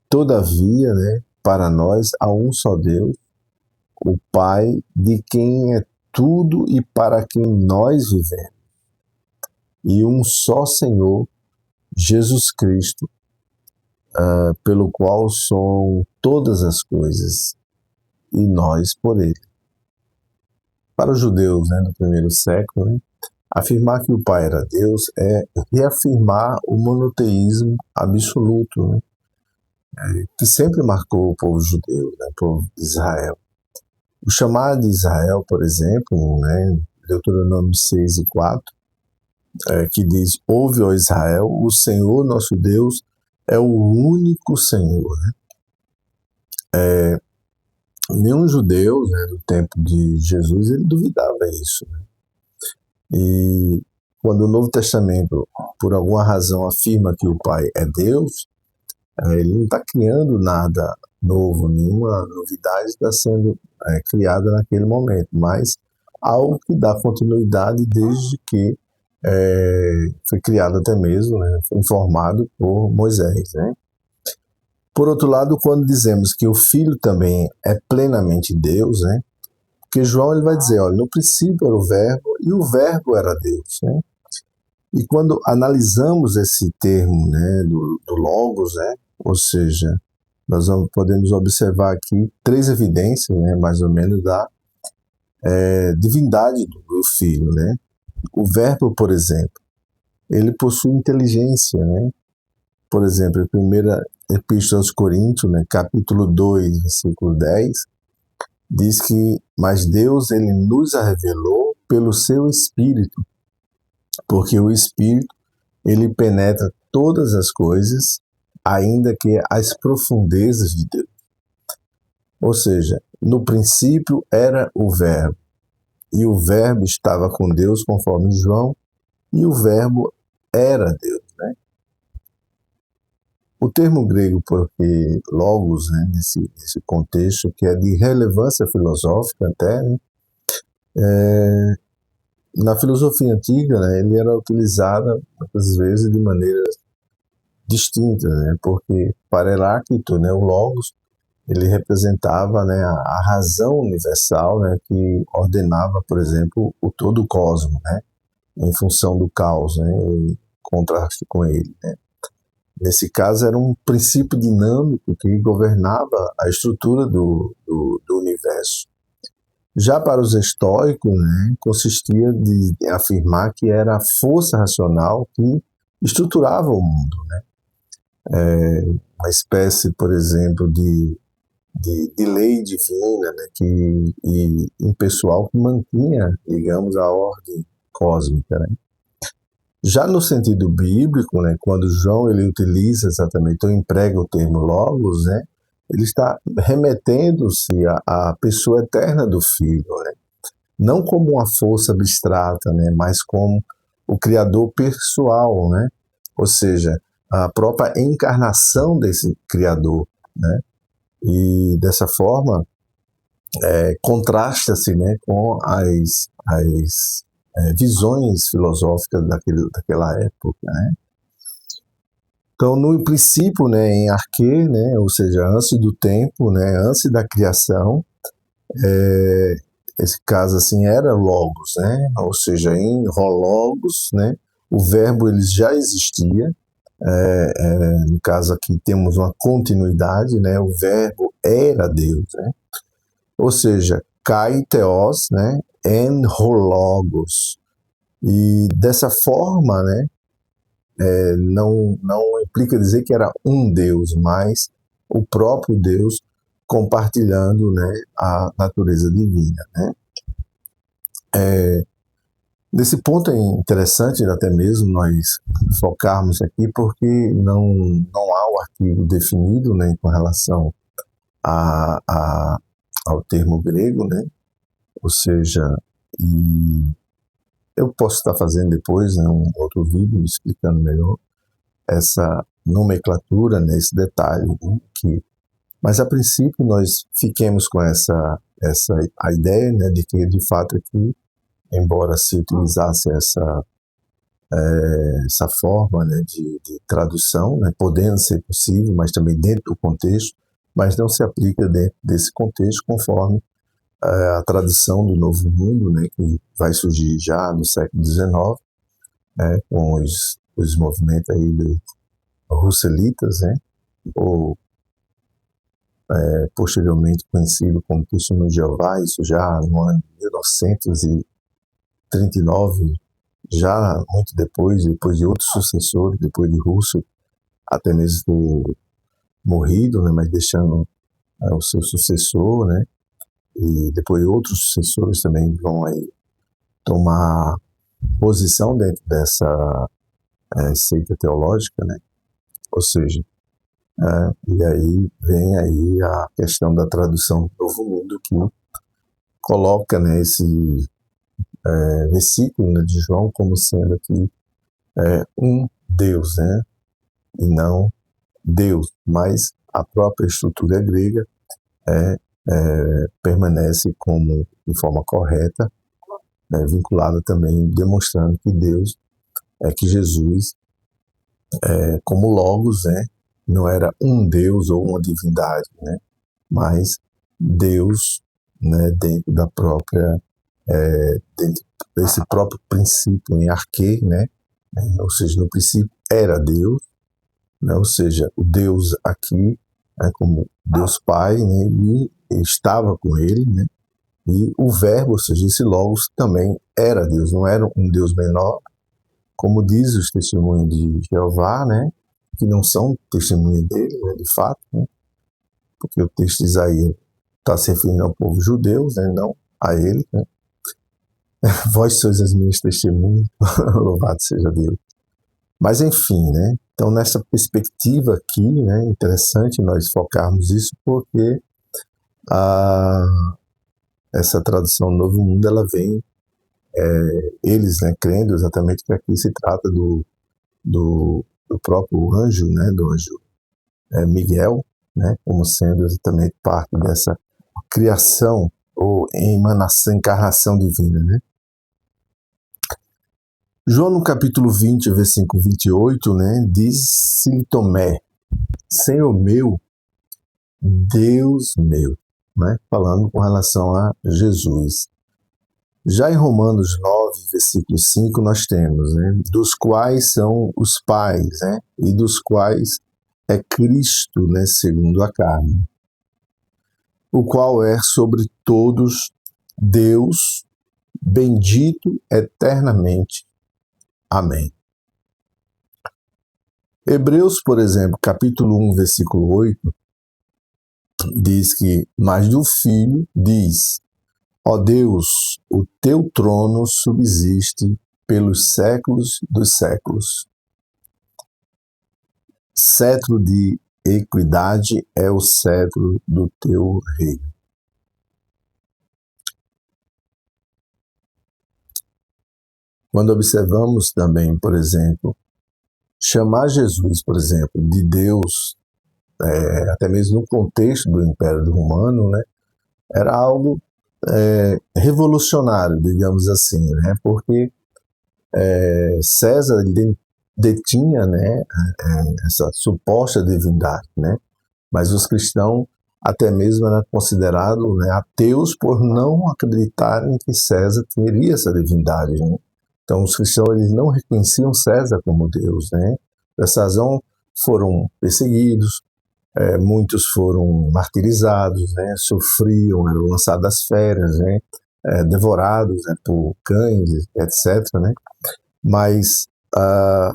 todavia, né, para nós há um só Deus, o Pai, de quem é tudo e para quem nós vivemos, e um só Senhor, Jesus Cristo, pelo qual são todas as coisas, e nós por ele. Para os judeus, né, do primeiro século, né, afirmar que o Pai era Deus é reafirmar o monoteísmo absoluto, né, que sempre marcou o povo judeu, né, o povo de Israel. O chamado de Israel, por exemplo, né, Deuteronômio 6 e 4, que diz: ouve, ó Israel, o Senhor nosso Deus é o único Senhor. Né? Nenhum judeu, né, do tempo de Jesus, ele duvidava isso. Né? E quando o Novo Testamento, por alguma razão, afirma que o Pai é Deus, ele não está criando nada novo, nenhuma novidade está sendo criada naquele momento, mas algo que dá continuidade desde que foi criado até mesmo, né, foi informado por Moisés. Né? Por outro lado, quando dizemos que o Filho também é plenamente Deus, né, porque João ele vai dizer, olha, no princípio era o Verbo e o Verbo era Deus. Né? E quando analisamos esse termo, né, do Logos, né, ou seja, nós podemos observar aqui 3 evidências, né, mais ou menos, da divindade do Filho. Né? O Verbo, por exemplo, ele possui inteligência. Né? Por exemplo, a primeira Epístola aos Coríntios, né, capítulo 2, versículo 10, diz que, mas Deus ele nos a revelou pelo seu Espírito, porque o Espírito ele penetra todas as coisas, ainda que as profundezas de Deus. Ou seja, no princípio era o Verbo, e o Verbo estava com Deus, conforme João, e o Verbo era Deus. Né? O termo grego, porque logos, né, nesse contexto, que é de relevância filosófica até, né, na filosofia antiga, né, ele era utilizado, às vezes, de maneiras distintas, né, porque para Heráclito, né, o logos, ele representava, né, a razão universal, né, que ordenava, por exemplo, o todo o cosmos, né, em função do caos, né, em contraste com ele. Né. Nesse caso, era um princípio dinâmico que governava a estrutura do universo. Já para os estoicos, né, consistia de afirmar que era a força racional que estruturava o mundo. Né? Uma espécie, por exemplo, de lei divina, né, e impessoal que mantinha, digamos, a ordem cósmica. Né? Já no sentido bíblico, né, quando João ele utiliza exatamente, ou emprega o termo logos, né, ele está remetendo-se à pessoa eterna do Filho, né? Não como uma força abstrata, né, mas como o Criador pessoal, né? Ou seja, a própria encarnação desse Criador. Né? E dessa forma, contrasta-se, né, com as visões filosóficas daquela época. Né? Então, no princípio, né, em arquê, né, ou seja, antes do tempo, né, antes da criação, Esse caso assim era logos, né? Ou seja, em logos, né? O verbo ele já existia. No caso aqui temos uma continuidade, né? O verbo era Deus, né? Ou seja, kai theos, né? En logos. E dessa forma, né? Não implica dizer que era um Deus, mas o próprio Deus compartilhando, né, a natureza divina, né? Nesse ponto é interessante até mesmo nós focarmos aqui, porque não há o artigo definido, né, com relação ao termo grego, né? Ou seja, e eu posso estar fazendo depois, né, um outro vídeo explicando melhor essa nomenclatura, né, esse detalhe, né, mas a princípio nós fiquemos com a ideia, né, de que de fato aqui, embora se utilizasse essa forma, né, de tradução, né, podendo ser possível, mas também dentro do contexto, mas não se aplica dentro desse contexto conforme a tradução do Novo Mundo, né, que vai surgir já no século XIX, né, com os movimentos aí de Russelitas, né, ou posteriormente conhecido como Testemunho de Jeová, isso já no ano de 1939, já muito depois de outros sucessores, depois de Russo, até mesmo ter morrido, né, mas deixando o seu sucessor, né, e depois outros sucessores também vão aí tomar posição dentro dessa seita teológica, né, ou seja, e aí vem aí a questão da tradução do Novo Mundo que coloca, né, esse versículo, né, de João como sendo aqui um Deus, né, e não Deus, mas a própria estrutura grega permanece como de forma correta, né, vinculada também, demonstrando que Deus, que Jesus, como Logos, né, não era um Deus ou uma divindade, né, mas Deus, né, dentro da própria, dentro desse próprio princípio em arquê, né, ou seja, no princípio era Deus, né, ou seja, o Deus aqui, né, como Deus Pai, né, e estava com ele, né, e o verbo, ou seja, esse Logos também era Deus, não era um Deus menor, como diz os testemunhos de Jeová, né, que não são testemunhas dele, né, de fato, né, porque o texto de Isaías está se referindo ao povo judeu, né, não a ele, né. Vós sois as minhas testemunhas, louvado seja Deus. Mas enfim, né, então nessa perspectiva aqui, né, interessante nós focarmos isso, porque essa tradução do Novo Mundo, ela vem, eles, né, crendo exatamente que aqui se trata do próprio anjo, né, do anjo Miguel, né, como sendo exatamente parte dessa criação ou emanação, encarnação divina, né. João no capítulo 20, versículo 28, né, disse Tomé, Senhor meu, Deus meu, né, falando com relação a Jesus. Já em Romanos 9, versículo 5, nós temos, né, dos quais são os pais, né, e dos quais é Cristo, né, segundo a carne, o qual é sobre todos Deus, bendito eternamente. Amém. Hebreus, por exemplo, capítulo 1, versículo 8, diz que, mas do Filho diz, ó Deus, o teu trono subsiste pelos séculos dos séculos. Cetro de equidade é o cetro do teu reino. Quando observamos também, por exemplo, chamar Jesus, por exemplo, de Deus, até mesmo no contexto do Império Romano, né, era algo revolucionário, digamos assim, né, porque César detinha, né, essa suposta divindade, né, mas os cristãos até mesmo eram considerados, né, ateus por não acreditarem que César teria essa divindade, né? Então os cristãos eles não reconheciam César como Deus, né? Por essa razão foram perseguidos, muitos foram martirizados, né? Sofriam, eram lançados às feras, né? Devorados, né, por cães, etc., né? Mas a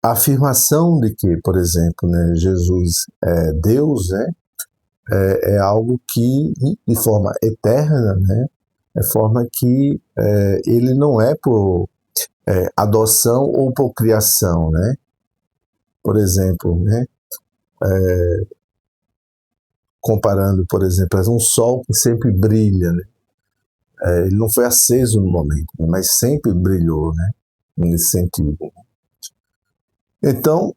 afirmação de que, por exemplo, né, Jesus é Deus, né, é algo que, de forma eterna, né, é forma que ele não é por adoção ou por criação, né? Por exemplo, né, comparando, por exemplo, a um sol que sempre brilha, né? Ele não foi aceso no momento, né, mas sempre brilhou, né, nesse sentido. Então,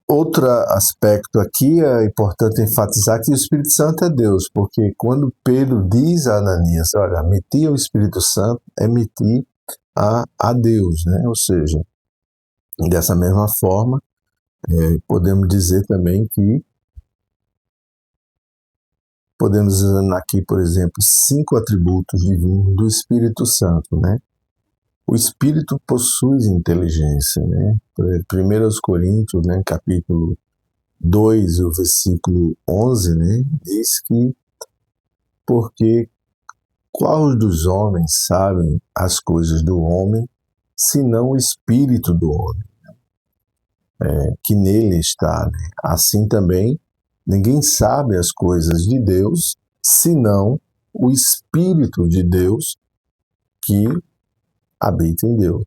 outro aspecto aqui é importante enfatizar que o Espírito Santo é Deus, porque quando Pedro diz a Ananias, olha, mentir ao Espírito Santo é mentir a Deus, né? Ou seja, dessa mesma forma, podemos dizer também que podemos dizer aqui, por exemplo, 5 atributos divinos do Espírito Santo, né? O Espírito possui inteligência, né? 1 Coríntios, né, capítulo 2, o versículo 11, né, diz que porque qual dos homens sabem as coisas do homem, senão o Espírito do homem, que nele está, né? Assim também, ninguém sabe as coisas de Deus, senão o Espírito de Deus que habita em Deus.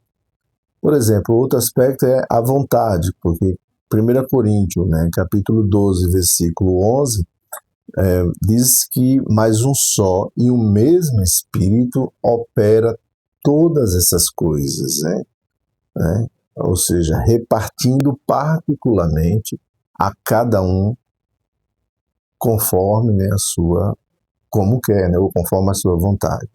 Por exemplo, outro aspecto é a vontade, porque 1 Coríntios, né, capítulo 12, versículo 11, diz que mais um só e o mesmo Espírito opera todas essas coisas, né? Ou seja, repartindo particularmente a cada um conforme, né, a sua, como quer, né, ou conforme a sua vontade.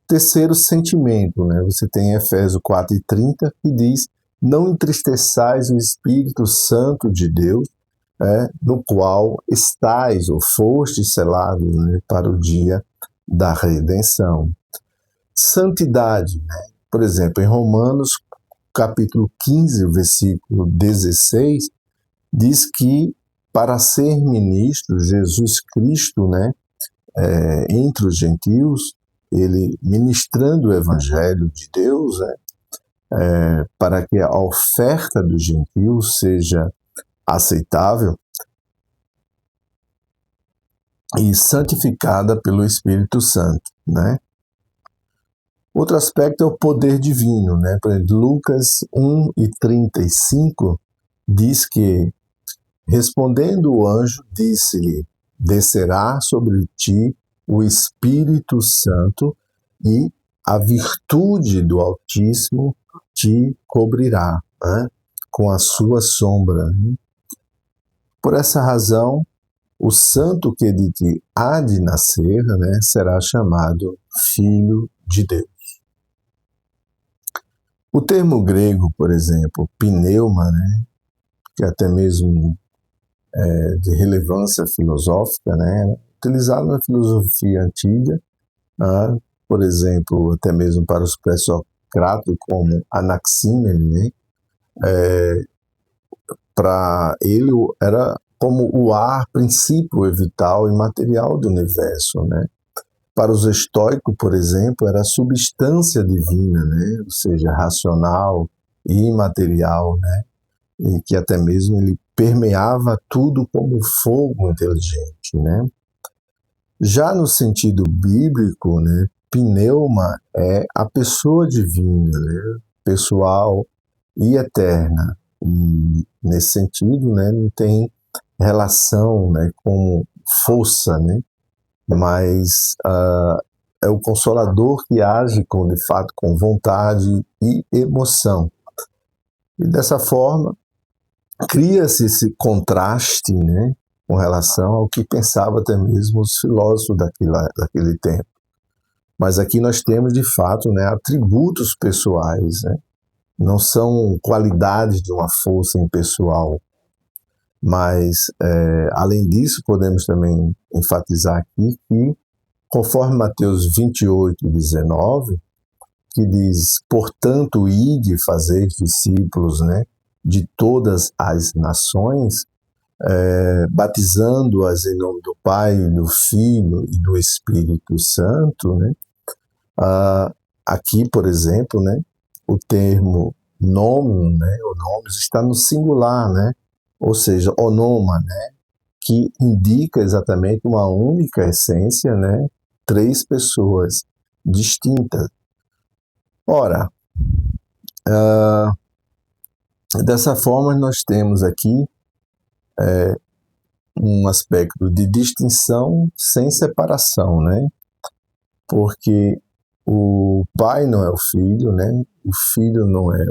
Terceiro, sentimento, né? Você tem Efésios 4:30 que diz: não entristeçais o Espírito Santo de Deus, no qual estais ou fostes selados, né, para o dia da redenção. Santidade, né? Por exemplo, em Romanos capítulo 15, versículo 16, diz que para ser ministro, Jesus Cristo, né, entre os gentios, ele ministrando o evangelho de Deus, né, para que a oferta dos gentios seja aceitável e santificada pelo Espírito Santo, né? Outro aspecto é o poder divino, né? Por exemplo, Lucas 1:35 diz que, respondendo o anjo, disse-lhe: descerá sobre ti o Espírito Santo e a virtude do Altíssimo te cobrirá, né, com a sua sombra. Por essa razão, o santo que de ti há de nascer, né, será chamado Filho de Deus. O termo grego, por exemplo, pneuma, né, que até mesmo de relevância filosófica, né, utilizado na filosofia antiga, por exemplo, até mesmo para os pré-socráticos, como Anaxímenes, né, para ele era como o ar, princípio vital e material do universo, né? Para os estoicos, por exemplo, era a substância divina, né? Ou seja, racional e imaterial, né? E que até mesmo ele permeava tudo como fogo inteligente, né? Já no sentido bíblico, né, pneuma é a pessoa divina, né, pessoal e eterna. E, nesse sentido, né, não tem relação, né, com força, né, mas é o Consolador que age de fato com vontade e emoção. E dessa forma cria-se esse contraste, né, com relação ao que pensavam até mesmo os filósofos daquele tempo. Mas aqui nós temos, de fato, né, atributos pessoais, né? Não são qualidades de uma força impessoal. Mas, além disso, podemos também enfatizar aqui que, conforme Mateus 28:19, que diz, portanto, ide fazer discípulos, né, de todas as nações, batizando-as em nome do Pai, do Filho e do Espírito Santo, né? Aqui, por exemplo, né, o termo nome, né, o nomes está no singular, né? Ou seja, onoma, né, que indica exatamente uma única essência, né? Três pessoas distintas. Ora, dessa forma nós temos aqui um aspecto de distinção sem separação, né? Porque o pai não é o filho, né? O filho não é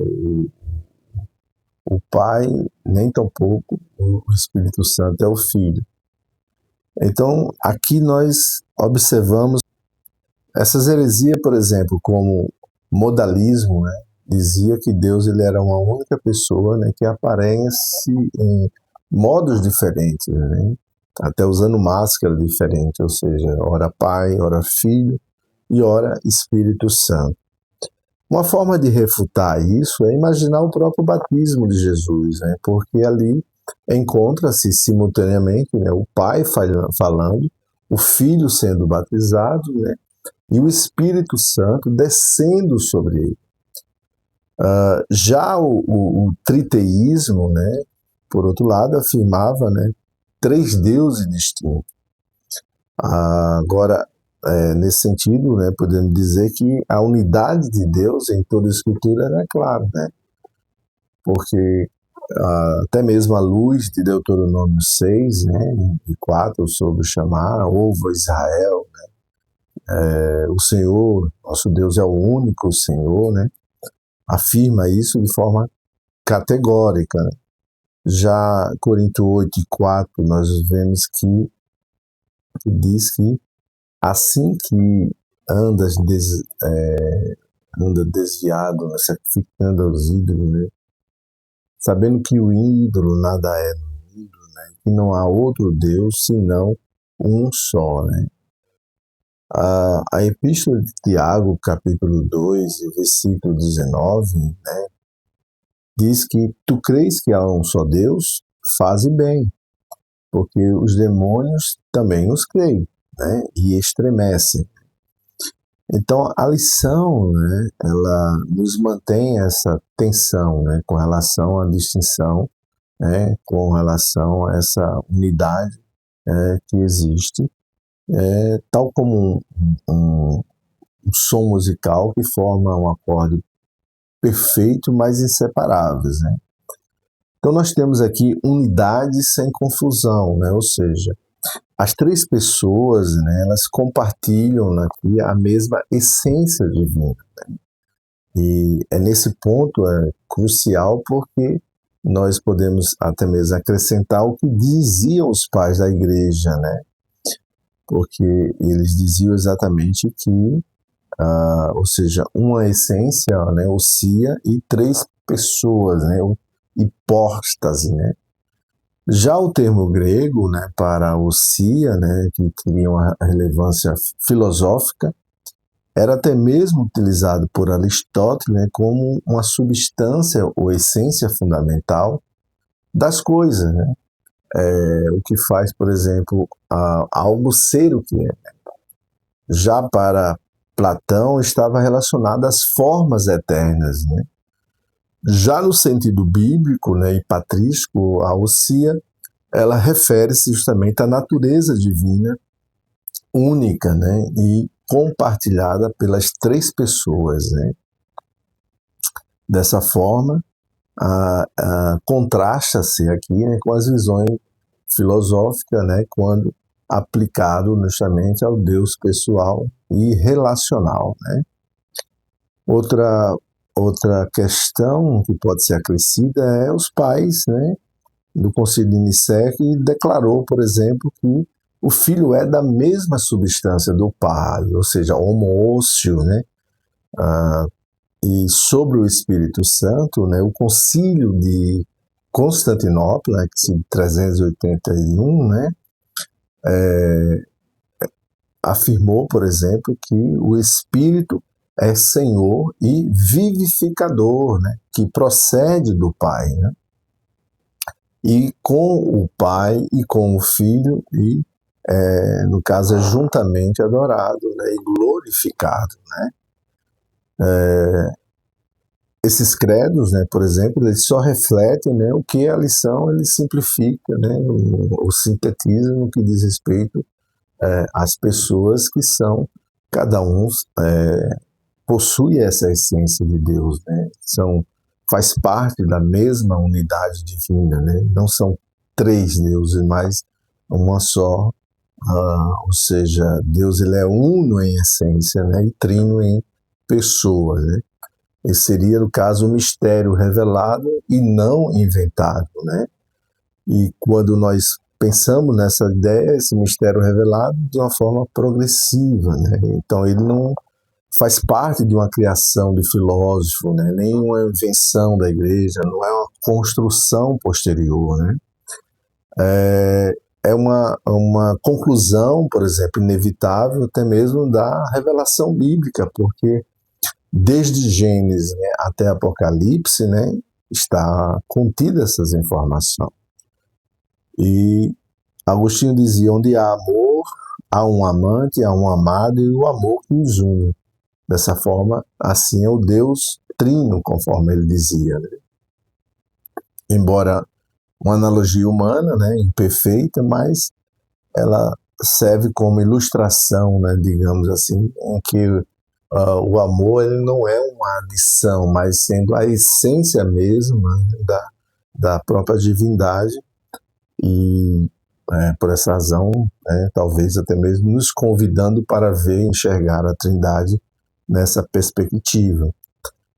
o pai, nem tampouco o Espírito Santo é o filho. Então, aqui nós observamos essas heresias, por exemplo, como modalismo, né? Dizia que Deus ele era uma única pessoa, né, que aparece em modos diferentes, né? Até usando máscara diferente, ou seja, ora Pai, ora Filho e ora Espírito Santo. Uma forma de refutar isso é imaginar o próprio batismo de Jesus, né? Porque ali encontra-se simultaneamente, né, o Pai falando, o Filho sendo batizado, né, e o Espírito Santo descendo sobre ele. Já o triteísmo, né, por outro lado, afirmava, né, três deuses distintos. Agora, nesse sentido, né, podemos dizer que a unidade de Deus em toda a Escritura era clara, né? Porque até mesmo a luz de Deuteronômio 6, né, e 4, sobre chamar, ouve Israel, né? O Senhor, nosso Deus é o único Senhor, né? Afirma isso de forma categórica, né? Já Corinto 8:4, nós vemos que diz que assim que anda desviado, né, sacrificando aos ídolos, né, sabendo que o ídolo nada é no ídolo, né, que não há outro Deus senão um só, né. A Epístola de Tiago, capítulo 2, versículo 19, né, diz que tu crês que há um só Deus, faze bem, porque os demônios também os creem, né, e estremecem. Então, a lição, né, ela nos mantém essa tensão, né, com relação à distinção, né, com relação a essa unidade que existe, tal como um som musical que forma um acorde perfeito, mas inseparáveis, né? Então, nós temos aqui unidade sem confusão, né? Ou seja, as três pessoas, né, elas compartilham aqui a mesma essência divina. Né? E nesse ponto crucial porque nós podemos até mesmo acrescentar o que diziam os pais da igreja, né? Porque eles diziam exatamente que, ou seja, uma essência, né, ossia e três pessoas, né, hipóstase, né? Já o termo grego, né, para ossia, né, que teria uma relevância filosófica, era até mesmo utilizado por Aristóteles, né, como uma substância ou essência fundamental das coisas, né? O que faz, por exemplo, algo ser o que é. Já para Platão estava relacionado às formas eternas, né? Já no sentido bíblico, né, e patrístico, a ossia, ela refere-se justamente à natureza divina única, né, e compartilhada pelas três pessoas, né? Dessa forma, contrasta-se aqui, né, com as visões filosóficas, né, quando aplicado justamente ao Deus pessoal e relacional, né? Outra questão que pode ser acrescida é os pais, né, do Concílio de Nicéia, que declarou, por exemplo, que o filho é da mesma substância do pai, ou seja, homoócio, né? E sobre o Espírito Santo, né, o Concílio de Constantinopla, em 381, né, afirmou, por exemplo, que o Espírito é Senhor e vivificador, né, que procede do Pai, né, e com o Pai e com o Filho, e no caso é juntamente adorado, né, e glorificado, né. Esses credos, né, por exemplo, eles só refletem, né, o que a lição ele simplifica, né, o sintetiza no que diz respeito às pessoas que são, cada um possui essa essência de Deus, né, faz parte da mesma unidade divina, né, não são três deuses, mas uma só, ou seja, Deus ele é uno em essência, né, e trino em pessoas, né. Esse seria, no caso, um mistério revelado e não inventado, né? E quando nós pensamos nessa ideia, esse mistério revelado de uma forma progressiva, né? Então ele não faz parte de uma criação de filósofo, né? Nem uma invenção da igreja, não é uma construção posterior, né? É uma conclusão, por exemplo, inevitável até mesmo da revelação bíblica, porque desde Gênesis, né, até Apocalipse, né, está contida essas informações. E Agostinho dizia, onde há amor, há um amante, há um amado e o amor que os une. Dessa forma, assim é o Deus trino, conforme ele dizia, né? Embora uma analogia humana, né, imperfeita, mas ela serve como ilustração, né, digamos assim, em que o amor ele não é uma adição, mas sendo a essência mesma, né, da própria divindade, e por essa razão, né, talvez até mesmo nos convidando para ver e enxergar a Trindade nessa perspectiva.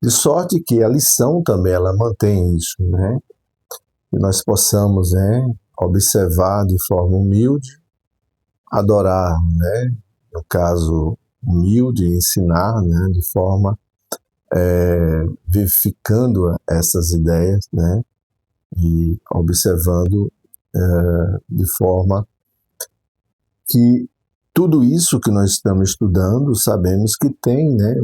De sorte que a lição também ela mantém isso, né, que nós possamos, né, observar de forma humilde, adorar, né, no caso humilde, ensinar, né, de forma vivificando essas ideias, né, e observando de forma que tudo isso que nós estamos estudando, sabemos que tem, né,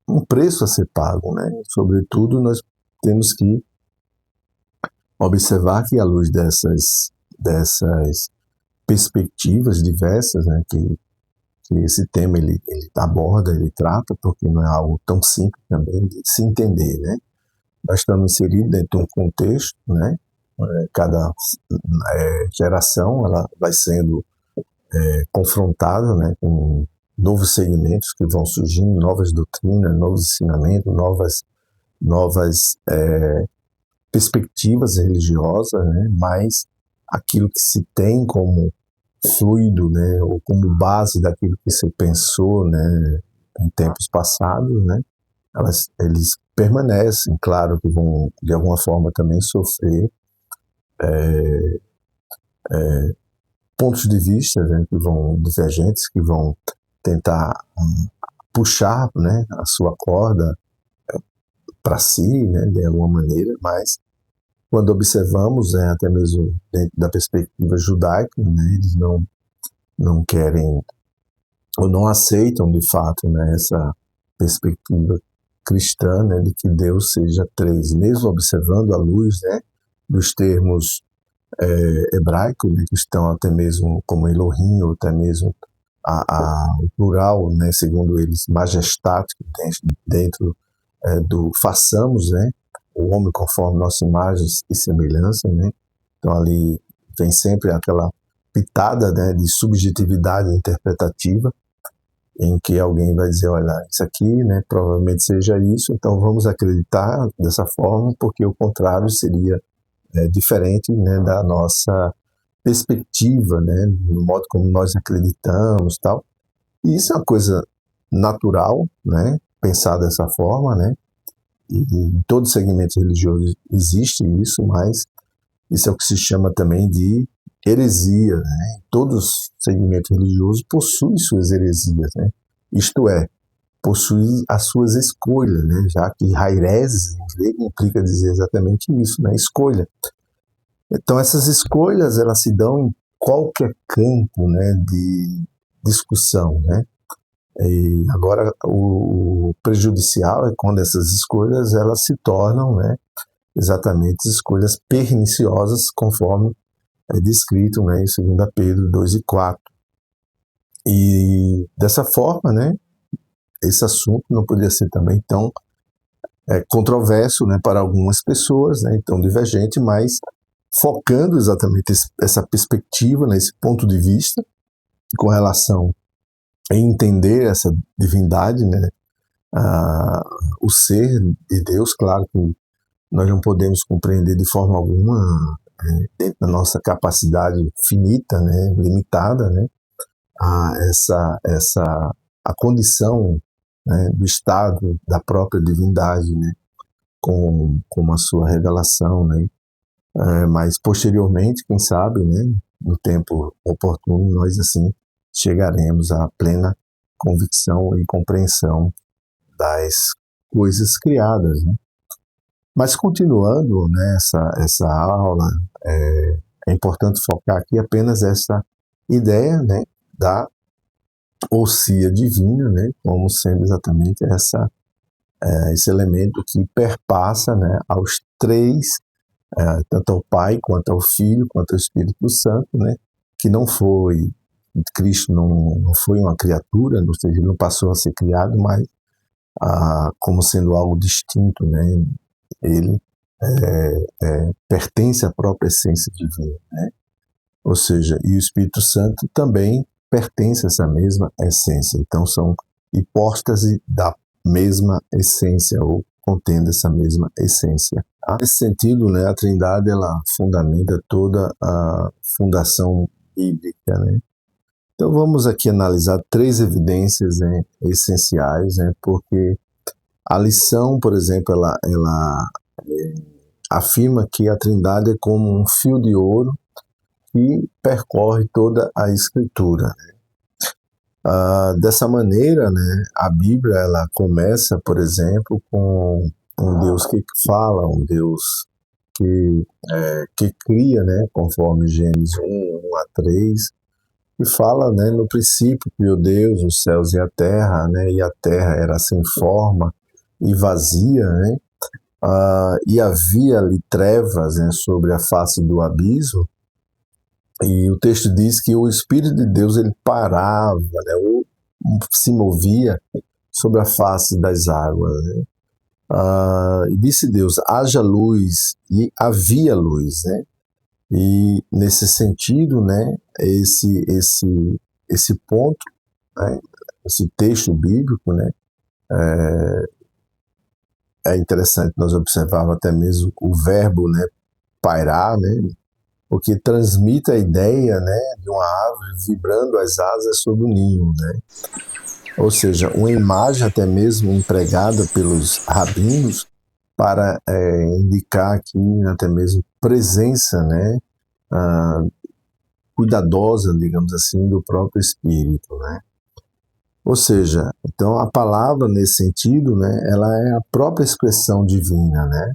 um preço a ser pago, né? Sobretudo, nós temos que observar que, à luz dessas perspectivas diversas, né, que esse tema ele aborda, ele trata, porque não é algo tão simples também de se entender, né? Nós estamos inseridos dentro de um contexto, né? Cada geração ela vai sendo confrontada, né, com novos segmentos que vão surgindo, novas doutrinas, novos ensinamentos, novas perspectivas religiosas, né? Mas aquilo que se tem como fluido, né, ou como base daquilo que se pensou, né, em tempos passados, né, eles permanecem, claro que vão de alguma forma também sofrer pontos de vista, né, que vão divergentes, que vão tentar puxar, né, a sua corda para si, né, de alguma maneira, mas quando observamos, né, até mesmo dentro da perspectiva judaica, né, eles não querem ou não aceitam de fato, né, essa perspectiva cristã, né, de que Deus seja três, mesmo observando à luz, né, dos termos hebraicos, né, que estão até mesmo como Elohim, ou até mesmo o plural, né, segundo eles, majestático, dentro do façamos, né, o homem conforme nossa imagem e semelhança, né. Então ali vem sempre aquela pitada, né, de subjetividade interpretativa, em que alguém vai dizer, olha, isso aqui, né, provavelmente seja isso, então vamos acreditar dessa forma, porque o contrário seria diferente, né, da nossa perspectiva, né, no modo como nós acreditamos, tal. E isso é uma coisa natural, né, pensar dessa forma, né, e em todos os segmentos religiosos existe isso, mas isso é o que se chama também de heresia, né? Todos os segmentos religiosos possuem suas heresias, né? Isto é, possui as suas escolhas, né? Já que Hairez implica dizer exatamente isso, né? Escolha. Então essas escolhas elas se dão em qualquer campo, né, de discussão, né? E agora o prejudicial é quando essas escolhas elas se tornam, né, exatamente escolhas perniciosas, conforme é descrito, né, em 2 Pedro 2:4. E dessa forma, né, esse assunto não poderia ser também tão controverso, né, para algumas pessoas, né, tão divergente, mas focando exatamente essa perspectiva, né, esse ponto de vista com relação a entender essa divindade, né, o ser de Deus. Claro que nós não podemos compreender de forma alguma, dentro da nossa capacidade finita, né, limitada, né, a condição, né, do estado da própria divindade, né, com a sua revelação, né, mas posteriormente, quem sabe, né, no tempo oportuno, nós assim chegaremos à plena convicção e compreensão das coisas criadas, né? Mas continuando, né, essa aula, é importante focar aqui apenas essa ideia, né, da ousia divina, né, como sendo exatamente esse elemento que perpassa, né, aos três, tanto ao Pai, quanto ao Filho, quanto ao Espírito Santo, né, que não foi, Cristo não foi uma criatura, ou seja, ele não passou a ser criado, mas como sendo algo distinto, né, ele pertence à própria essência divina, né, ou seja, e o Espírito Santo também pertence a essa mesma essência, então são hipóstase da mesma essência, ou contendo essa mesma essência. Nesse sentido, né, a Trindade ela fundamenta toda a fundação bíblica, né? Então vamos aqui analisar 3 evidências, né, essenciais, né, porque a lição, por exemplo, ela afirma que a Trindade é como um fio de ouro que percorre toda a Escritura. Dessa maneira, né, a Bíblia ela começa, por exemplo, com um Deus que fala, um Deus que cria, né, conforme Gênesis 1:1-3, e fala, né, no princípio criou Deus os céus e a terra, né, e a terra era sem forma e vazia, né, e havia ali trevas, né, sobre a face do abismo, e o texto diz que o Espírito de Deus ele parava, né, ou se movia sobre a face das águas, né. E disse Deus, haja luz, e havia luz, né? E nesse sentido, né, esse ponto, né, esse texto bíblico, né, é interessante nós observarmos até mesmo o verbo, né, pairar, né, porque transmite a ideia, né, de uma árvore vibrando as asas sobre o ninho, né? Ou seja, uma imagem até mesmo empregada pelos rabinos para indicar aqui até mesmo presença, né, cuidadosa, digamos assim, do próprio Espírito, né? Ou seja, então a palavra nesse sentido, né, ela é a própria expressão divina, né?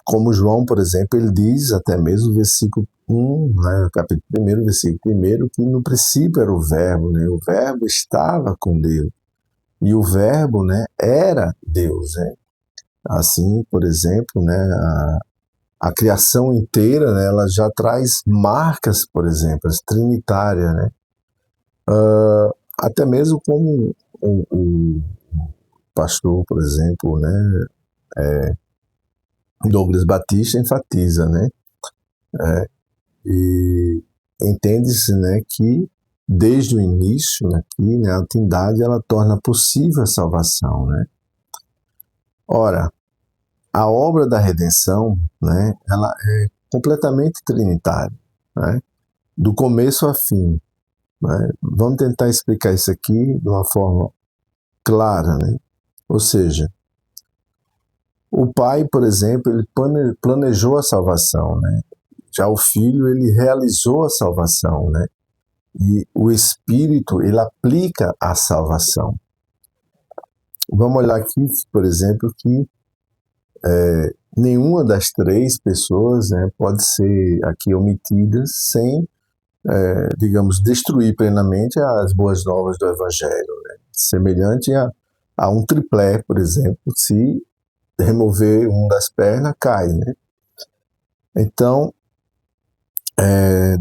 Como João, por exemplo, ele diz até mesmo no versículo 1, né, capítulo 1, versículo 1, que no princípio era o verbo, né? O verbo estava com Deus. E o verbo, né, era Deus, né? Assim, por exemplo, né, a criação inteira, né, ela já traz marcas, por exemplo, as trinitárias, né? Até mesmo como o pastor, por exemplo, né, Douglas Batista enfatiza, né? E entende-se, né, que desde o início aqui, né, a Trindade ela torna possível a salvação, né? Ora, a obra da redenção, né, ela é completamente trinitária, né? Do começo ao fim, né? Vamos tentar explicar isso aqui de uma forma clara, né? Ou seja, o Pai, por exemplo, ele planejou a salvação, né? Já o Filho, ele realizou a salvação, né? E o Espírito, ele aplica a salvação. Vamos olhar aqui, por exemplo, que nenhuma das três pessoas, né, pode ser aqui omitida sem, digamos, destruir plenamente as boas novas do Evangelho, né? Semelhante a um tripé, por exemplo, se remover uma das pernas, cai, né? Então,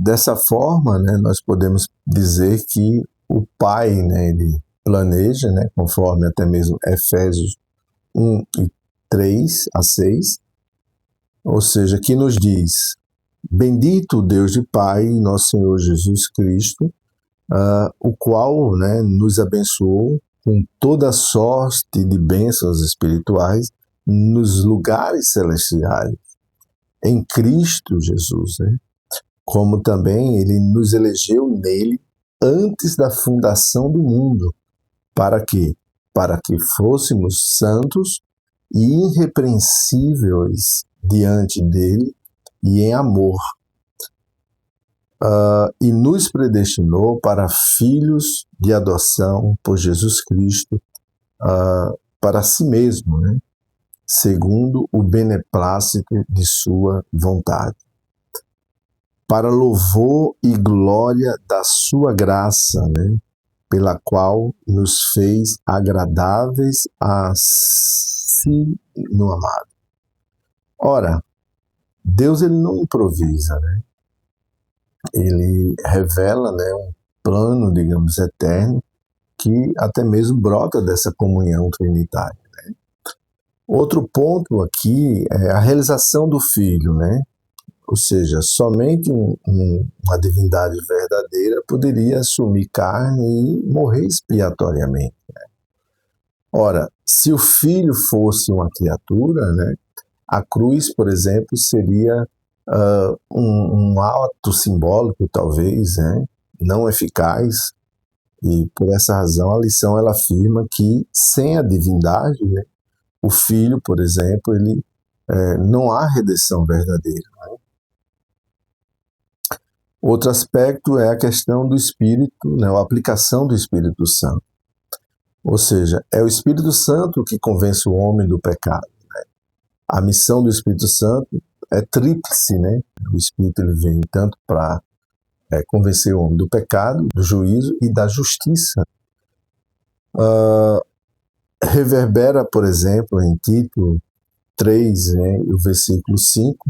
dessa forma, né, nós podemos dizer que o Pai, né, ele planeja, né, conforme até mesmo Efésios 1 e 3 a 6, ou seja, que nos diz: bendito o Deus e Pai, nosso Senhor Jesus Cristo, o qual, né, nos abençoou com toda sorte de bênçãos espirituais nos lugares celestiais, em Cristo Jesus, né? Como também ele nos elegeu nele antes da fundação do mundo. Para quê? Para que fôssemos santos e irrepreensíveis diante dele e em amor. E nos predestinou para filhos de adoção por Jesus Cristo, para si mesmo, né? Segundo o beneplácito de sua vontade, para louvor e glória da sua graça, né? Pela qual nos fez agradáveis a si no amado. Ora, Deus ele não improvisa, né? Ele revela, né, um plano, digamos, eterno, que até mesmo brota dessa comunhão trinitária, né? Outro ponto aqui é a realização do Filho, né? Ou seja, somente uma divindade verdadeira poderia assumir carne e morrer expiatoriamente, né? Ora, se o Filho fosse uma criatura, né, a cruz, por exemplo, seria um ato simbólico, talvez, né, não eficaz, e por essa razão a lição ela afirma que sem a divindade, né, o Filho, por exemplo, ele não há redenção verdadeira, né? Outro aspecto é a questão do Espírito, né, a aplicação do Espírito Santo. Ou seja, é o Espírito Santo que convence o homem do pecado, né? A missão do Espírito Santo é tríplice, né? O Espírito ele vem tanto para convencer o homem do pecado, do juízo e da justiça. Reverbera, por exemplo, em Tito 3, né, o versículo 5,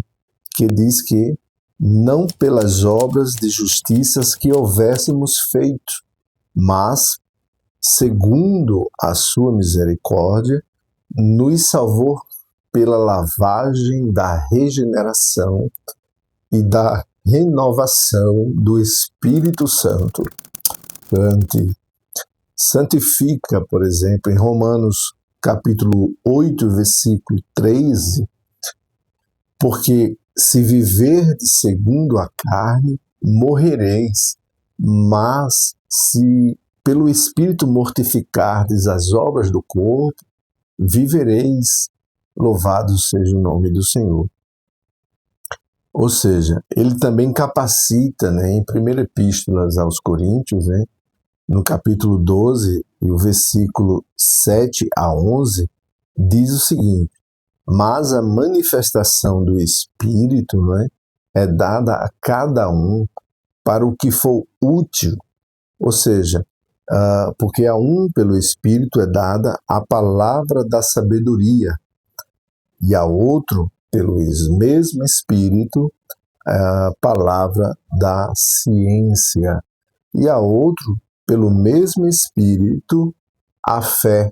que diz que não pelas obras de justiças que houvéssemos feito, mas, segundo a sua misericórdia, nos salvou pela lavagem da regeneração e da renovação do Espírito Santo. Santifica, por exemplo, em Romanos capítulo 8, versículo 13, porque se viverdes segundo a carne, morrereis, mas se pelo Espírito mortificardes as obras do corpo, vivereis. Louvado seja o nome do Senhor. Ou seja, ele também capacita, né, em 1 Epístola aos Coríntios, né, no capítulo 12, e o versículo 7 a 11, diz o seguinte: mas a manifestação do Espírito, né, é dada a cada um para o que for útil. Ou seja, porque a um, pelo Espírito, é dada a palavra da sabedoria, e a outro, pelo mesmo Espírito, a palavra da ciência, e a outro, pelo mesmo Espírito, a fé,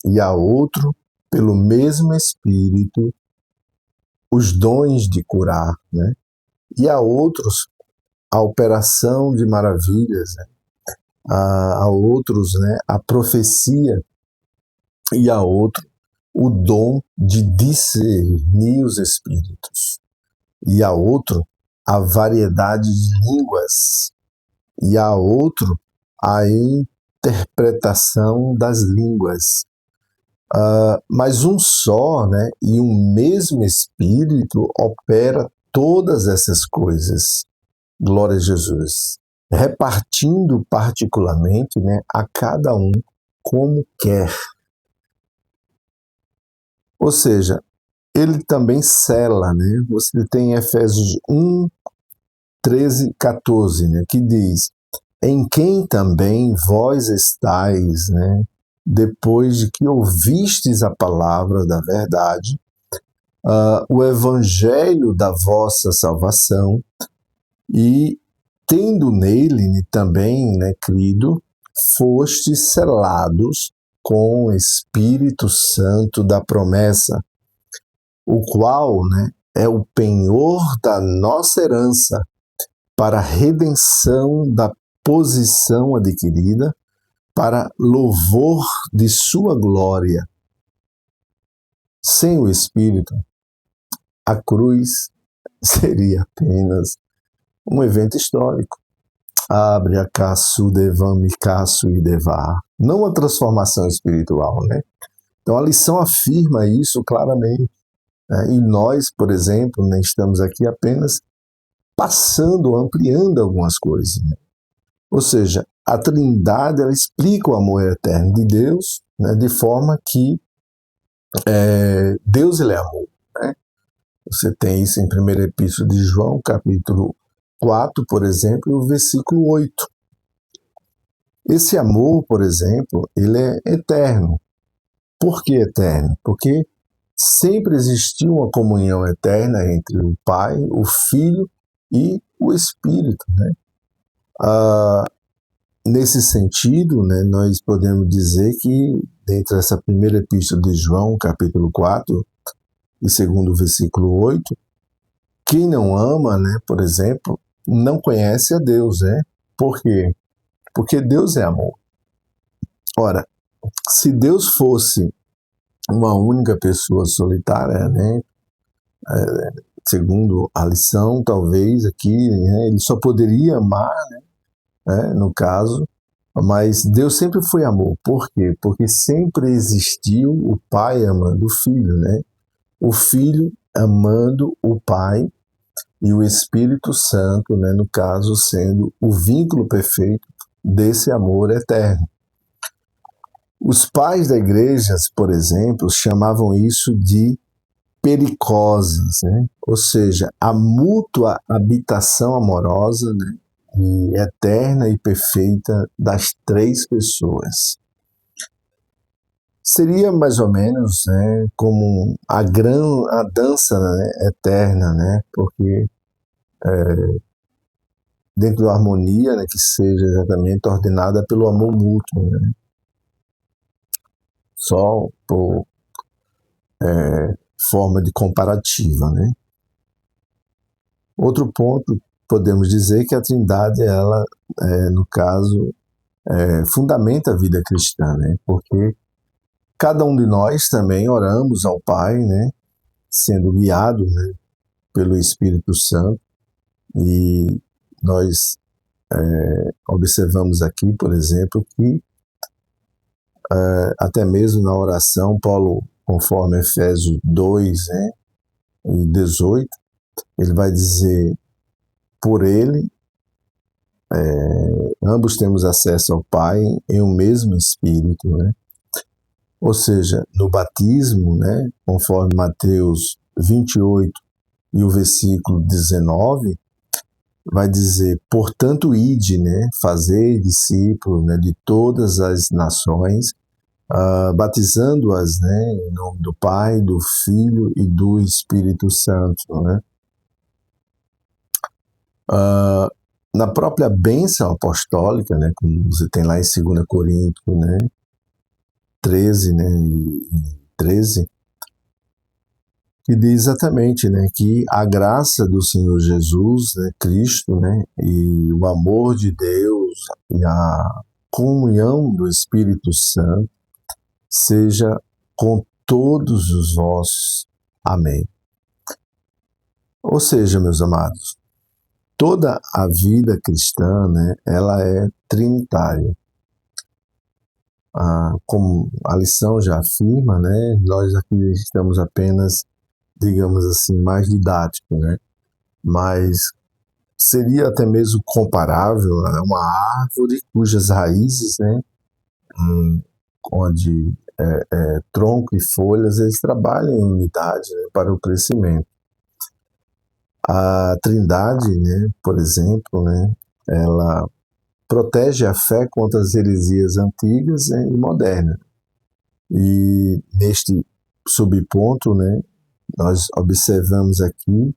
e a outro, pelo mesmo Espírito, os dons de curar, né? E a outros, a operação de maravilhas, né? A outros, né, a profecia, e a outro, o dom de discernir os espíritos, e a outro, a variedade de línguas, e a outro, a interpretação das línguas. Mas um só, né, e um mesmo Espírito opera todas essas coisas. Glória a Jesus. repartindo particularmente, né, a cada um como quer. Ou seja, ele também cela, né? Você tem Efésios 1, 13, 14, né, que diz: em quem também vós estáis, né, depois de que ouvistes a palavra da verdade, o evangelho da vossa salvação, e tendo nele também, né, crido, fostes selados com o Espírito Santo da promessa, o qual, né, é o penhor da nossa herança para a redenção da posição adquirida, para louvor de sua glória. Sem o Espírito, a cruz seria apenas um evento histórico. Abre a caço, devame caço e devar. Não uma transformação espiritual, né? Então a lição afirma isso claramente. E nós, por exemplo, né, estamos aqui apenas passando, ampliando algumas coisas. Né? Ou seja, a Trindade ela explica o amor eterno de Deus, né, de forma que Deus ele é amor. Né? Você tem isso em 1ª Epístola de João, capítulo 4, por exemplo, e o versículo 8. Esse amor, por exemplo, ele é eterno. Por que eterno? Porque sempre existiu uma comunhão eterna entre o Pai, o Filho e o Espírito. Né? Nesse sentido, né, nós podemos dizer que, dentro dessa 1ª Epístola de João, capítulo 4, e segundo o versículo 8, quem não ama, né, por exemplo, não conhece a Deus. Né? Por quê? Porque Deus é amor. Ora, se Deus fosse uma única pessoa solitária, né, segundo a lição, talvez aqui, né, ele só poderia amar, né, no caso, mas Deus sempre foi amor. Por quê? Porque sempre existiu o Pai amando o Filho, né? O Filho amando o Pai e o Espírito Santo, né, no caso, sendo o vínculo perfeito desse amor eterno. Os pais da igreja, por exemplo, chamavam isso de pericoses, né? Ou seja, a mútua habitação amorosa, né, e eterna e perfeita das três pessoas. Seria mais ou menos, né, como a dança, né, eterna, né, porque dentro da harmonia, né, que seja exatamente ordenada pelo amor mútuo, né? Só por forma de comparativa, né? Outro ponto, podemos dizer que a Trindade, ela, no caso, fundamenta a vida cristã, né? Porque cada um de nós também oramos ao Pai, né? Sendo guiado, né, pelo Espírito Santo, e nós observamos aqui, por exemplo, que até mesmo na oração, Paulo, conforme Efésios 2, né, e 18, ele vai dizer: por ele, ambos temos acesso ao Pai em um mesmo Espírito, né? Ou seja, no batismo, né, conforme Mateus 28 e o versículo 19, vai dizer: portanto, ide, né, fazei discípulos, né, de todas as nações, batizando-as, né, em nome do Pai, do Filho e do Espírito Santo. Né? Na própria bênção apostólica, né, como você tem lá em 2 Coríntios, né, 13, né, e 13, que diz exatamente, né, que a graça do Senhor Jesus, né, Cristo, né, e o amor de Deus e a comunhão do Espírito Santo seja com todos os vossos. Amém. Ou seja, meus amados, toda a vida cristã, né, ela é trinitária. Como a lição já afirma, né, nós aqui estamos apenas, digamos assim, mais didáticos, né, mas seria até mesmo comparável a uma árvore cujas raízes, né, onde tronco e folhas, eles trabalham em unidade, né, para o crescimento. A Trindade, né, por exemplo, né, ela protege a fé contra as heresias antigas, né, e modernas. E neste subponto, né, nós observamos aqui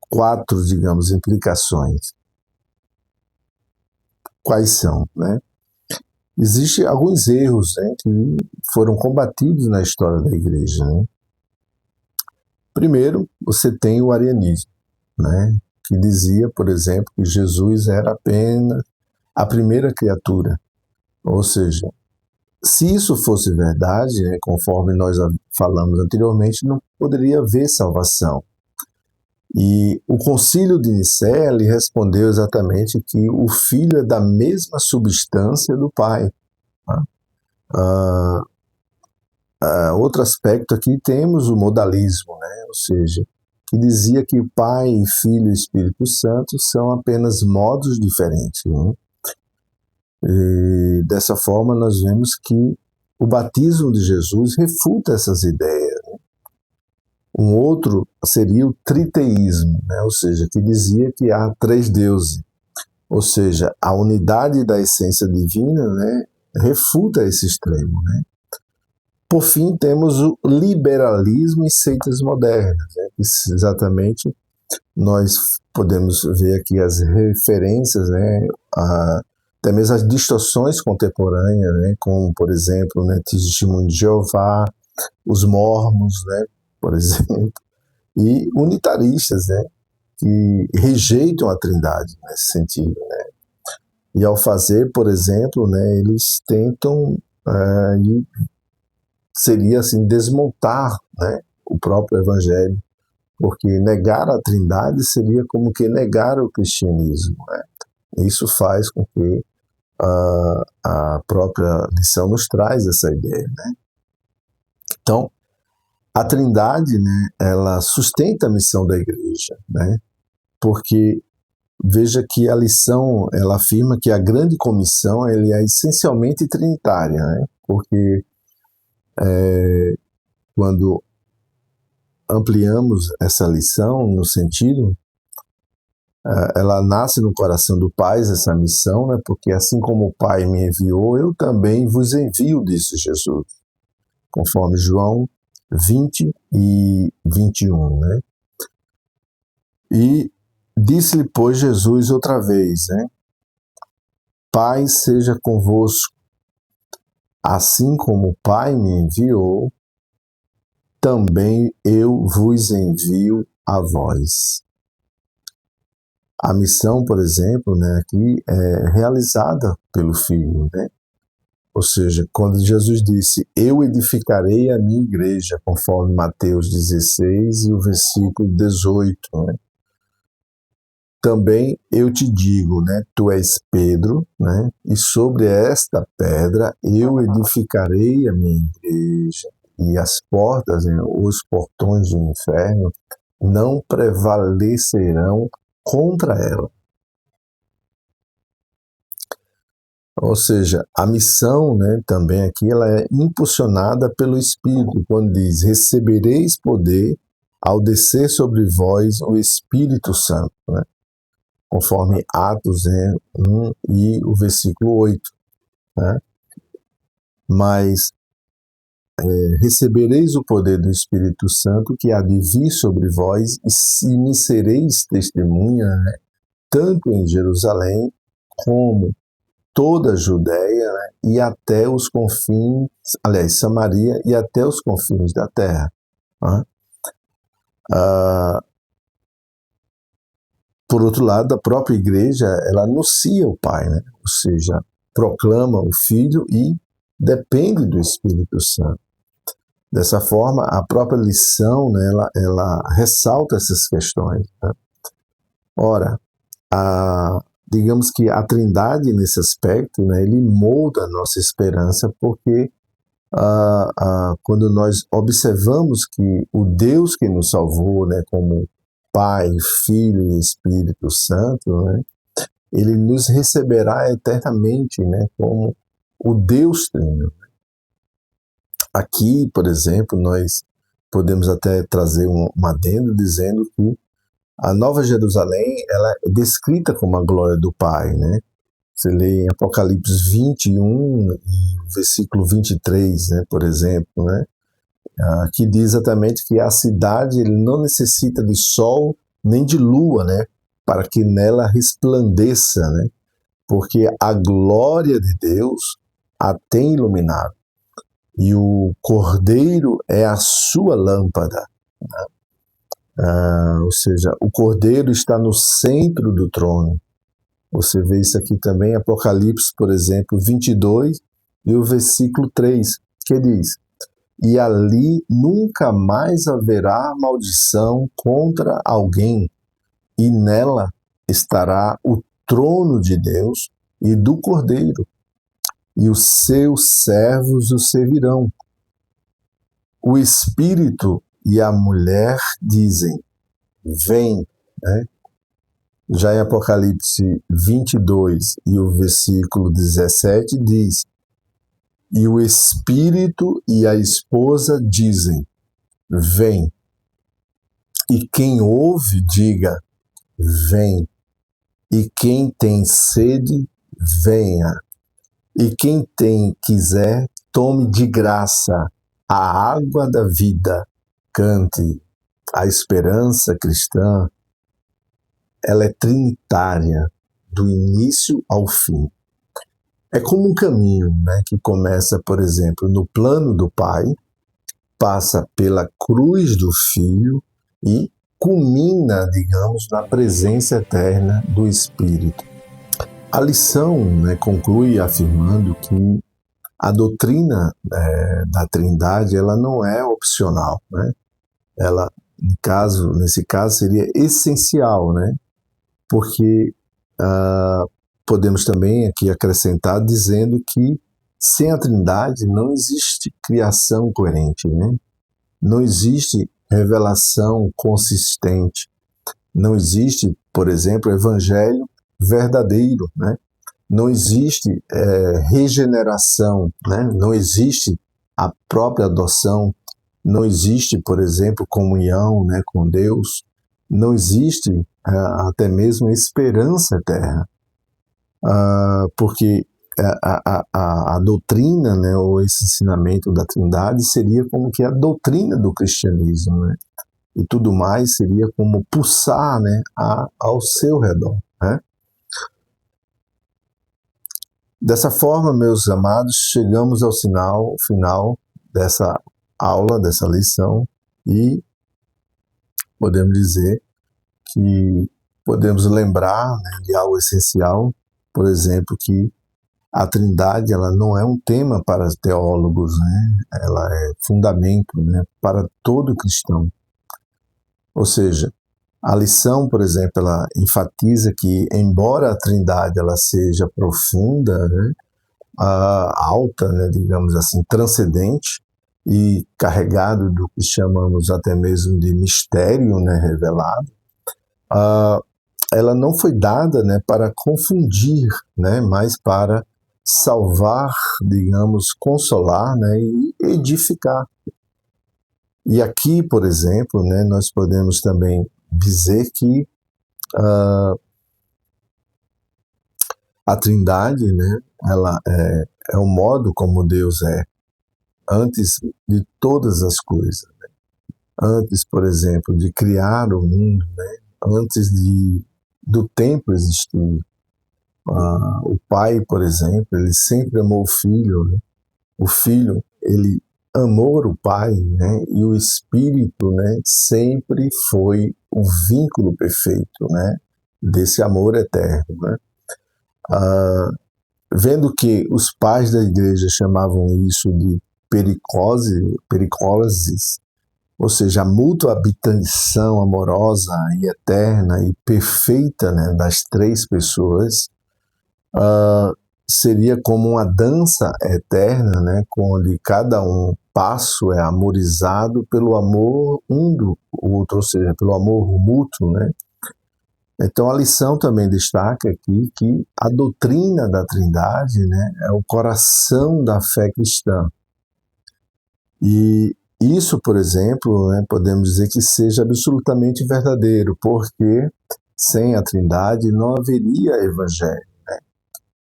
4, digamos, implicações. Quais são, né? Existem alguns erros, né, que foram combatidos na história da igreja, né? Primeiro, você tem o arianismo, né, que dizia, por exemplo, que Jesus era apenas a primeira criatura. Ou seja, se isso fosse verdade, né, conforme nós falamos anteriormente, não poderia haver salvação. E o Concílio de Nicéia lhe respondeu exatamente que o Filho é da mesma substância do Pai. Outro aspecto aqui temos o modalismo, né? Ou seja, que dizia que o Pai, Filho e Espírito Santo são apenas modos diferentes. Né? E dessa forma nós vemos que o batismo de Jesus refuta essas ideias. Né? Um outro seria o triteísmo, né? Ou seja, que dizia que há 3 deuses. Ou seja, a unidade da essência divina, né, refuta esse extremo. Né? Por fim, temos o liberalismo e seitas modernas. Né? Exatamente, nós podemos ver aqui as referências, né, até mesmo as distorções contemporâneas, né, como, por exemplo, né, Testemunho de Jeová, os mormons, né, por exemplo, e unitaristas, né, que rejeitam a Trindade nesse sentido. Né? E ao fazer, por exemplo, né, eles tentam seria assim desmontar, né, o próprio evangelho, porque negar a Trindade seria como que negar o cristianismo. Né? Isso faz com que a própria lição nos traz essa ideia. Né? Então, a Trindade, né, ela sustenta a missão da igreja, né? Porque veja que a lição ela afirma que a grande comissão ele é essencialmente trinitária, né? Porque quando ampliamos essa lição no sentido, ela nasce no coração do Pai, essa missão, né? Porque assim como o Pai me enviou, eu também vos envio, disse Jesus, conforme João 20 e 21, né? E disse-lhe, pois, Jesus outra vez, né? Pai seja convosco, assim como o Pai me enviou, também eu vos envio a vós. A missão, por exemplo, né, aqui é realizada pelo Filho, né? Ou seja, quando Jesus disse, eu edificarei a minha igreja, conforme Mateus 16 e o versículo 18, né? Também eu te digo, né, tu és Pedro, né, e sobre esta pedra eu edificarei a minha igreja, e as portas, né, os portões do inferno não prevalecerão contra ela. Ou seja, a missão, né, também aqui, ela é impulsionada pelo Espírito, quando diz, recebereis poder ao descer sobre vós o Espírito Santo, né? Conforme Atos 1 e o versículo 8. Né? Mas recebereis o poder do Espírito Santo que há de vir sobre vós e me sereis testemunha, né? Tanto em Jerusalém como toda a Judéia, né? E até os confins, aliás, Samaria e até os confins da terra. Né? Por outro lado, a própria igreja, ela anuncia o Pai, né? Ou seja, proclama o Filho e depende do Espírito Santo. Dessa forma, a própria lição, né, ela ressalta essas questões. Né? Ora, digamos que a Trindade, nesse aspecto, né, ele molda a nossa esperança, porque quando nós observamos que o Deus que nos salvou, né, como Pai, Filho e Espírito Santo, né, ele nos receberá eternamente, né, como o Deus Trino. Aqui, por exemplo, nós podemos até trazer um adendo dizendo que a Nova Jerusalém ela é descrita como a glória do Pai, né? Você lê em Apocalipse 21 e versículo 23, né, por exemplo, né? Que diz exatamente que a cidade ele não necessita de sol nem de lua, né, para que nela resplandeça, né, porque a glória de Deus a tem iluminado e o Cordeiro é a sua lâmpada. Ou seja, o Cordeiro está no centro do trono. Você vê isso aqui também, Apocalipse, por exemplo, 22 e o versículo 3, que diz: e ali nunca mais haverá maldição contra alguém, e nela estará o trono de Deus e do Cordeiro, e os seus servos o servirão. O Espírito e a mulher dizem: vem, né? Já em Apocalipse 22 e o versículo 17 diz: e o Espírito e a esposa dizem: vem. E quem ouve, diga: vem. E quem tem sede, venha. E quem quiser, tome de graça a água da vida. Cante. A esperança cristã, ela é trinitária, do início ao fim. É como um caminho, né, que começa, por exemplo, no plano do Pai, passa pela cruz do Filho e culmina, digamos, na presença eterna do Espírito. A lição, né, conclui afirmando que a doutrina da Trindade ela não é opcional, né? Ela, nesse caso, seria essencial, né? Porque podemos também aqui acrescentar dizendo que sem a Trindade não existe criação coerente, né? Não existe revelação consistente, não existe, por exemplo, evangelho verdadeiro, né? Não existe regeneração, né? Não existe a própria adoção, não existe, por exemplo, comunhão, né, com Deus, não existe até mesmo esperança eterna, porque a doutrina, né, ou esse ensinamento da Trindade seria como que a doutrina do cristianismo, né? E tudo mais seria como pulsar, né, ao seu redor, né? Dessa forma, meus amados, chegamos ao final dessa aula, dessa lição, e podemos dizer que podemos lembrar, né, de algo essencial, por exemplo, que a Trindade ela não é um tema para teólogos, né? Ela é fundamento, né, para todo cristão. Ou seja, a lição, por exemplo, ela enfatiza que, embora a Trindade ela seja profunda, né, alta, né, digamos assim, transcendente e carregado do que chamamos até mesmo de mistério, né, revelado, ela não foi dada, né, para confundir, né, mas para salvar, digamos, consolar, né, e edificar. E aqui, por exemplo, né, nós podemos também dizer que a Trindade, né, ela é o modo como Deus é antes de todas as coisas. Né? Antes, por exemplo, de criar o mundo, né, antes do tempo existir. O Pai, por exemplo, ele sempre amou o Filho. Né? O Filho, ele amou o Pai, né? E o Espírito, né, sempre foi o vínculo perfeito, né, desse amor eterno. Né? Vendo que os pais da igreja chamavam isso de pericoses, ou seja, a mútua habitação amorosa e eterna e perfeita, né, das três pessoas, seria como uma dança eterna, né, onde cada um passo é amorizado pelo amor um do outro, ou seja, pelo amor mútuo, né? Então a lição também destaca aqui que a doutrina da Trindade, né, é o coração da fé cristã. E isso, por exemplo, né, podemos dizer que seja absolutamente verdadeiro, porque sem a Trindade não haveria evangelho, né?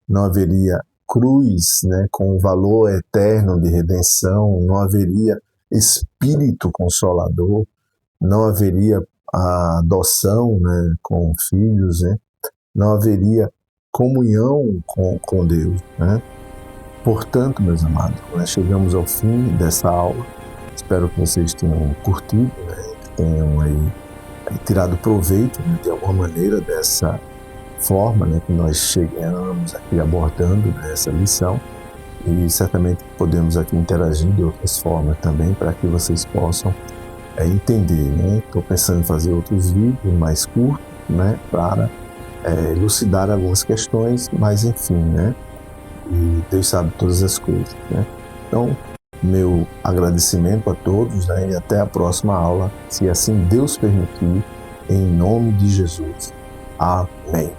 Não haveria cruz, né, com o valor eterno de redenção, não haveria Espírito Consolador, não haveria a adoção, né, com filhos, né, não haveria comunhão com Deus, né? Portanto, meus amados, nós chegamos ao fim dessa aula. Espero que vocês tenham curtido, né, que tenham aí tirado proveito, né, de alguma maneira dessa forma, né, que nós chegamos aqui abordando, né, essa lição, e certamente podemos aqui interagir de outras formas também para que vocês possam entender, né? Estou pensando em fazer outros vídeos mais curtos, né, para elucidar algumas questões, mas enfim, né, e Deus sabe todas as coisas, né? Então, meu agradecimento a todos, né, e até a próxima aula, se assim Deus permitir, em nome de Jesus. Amém.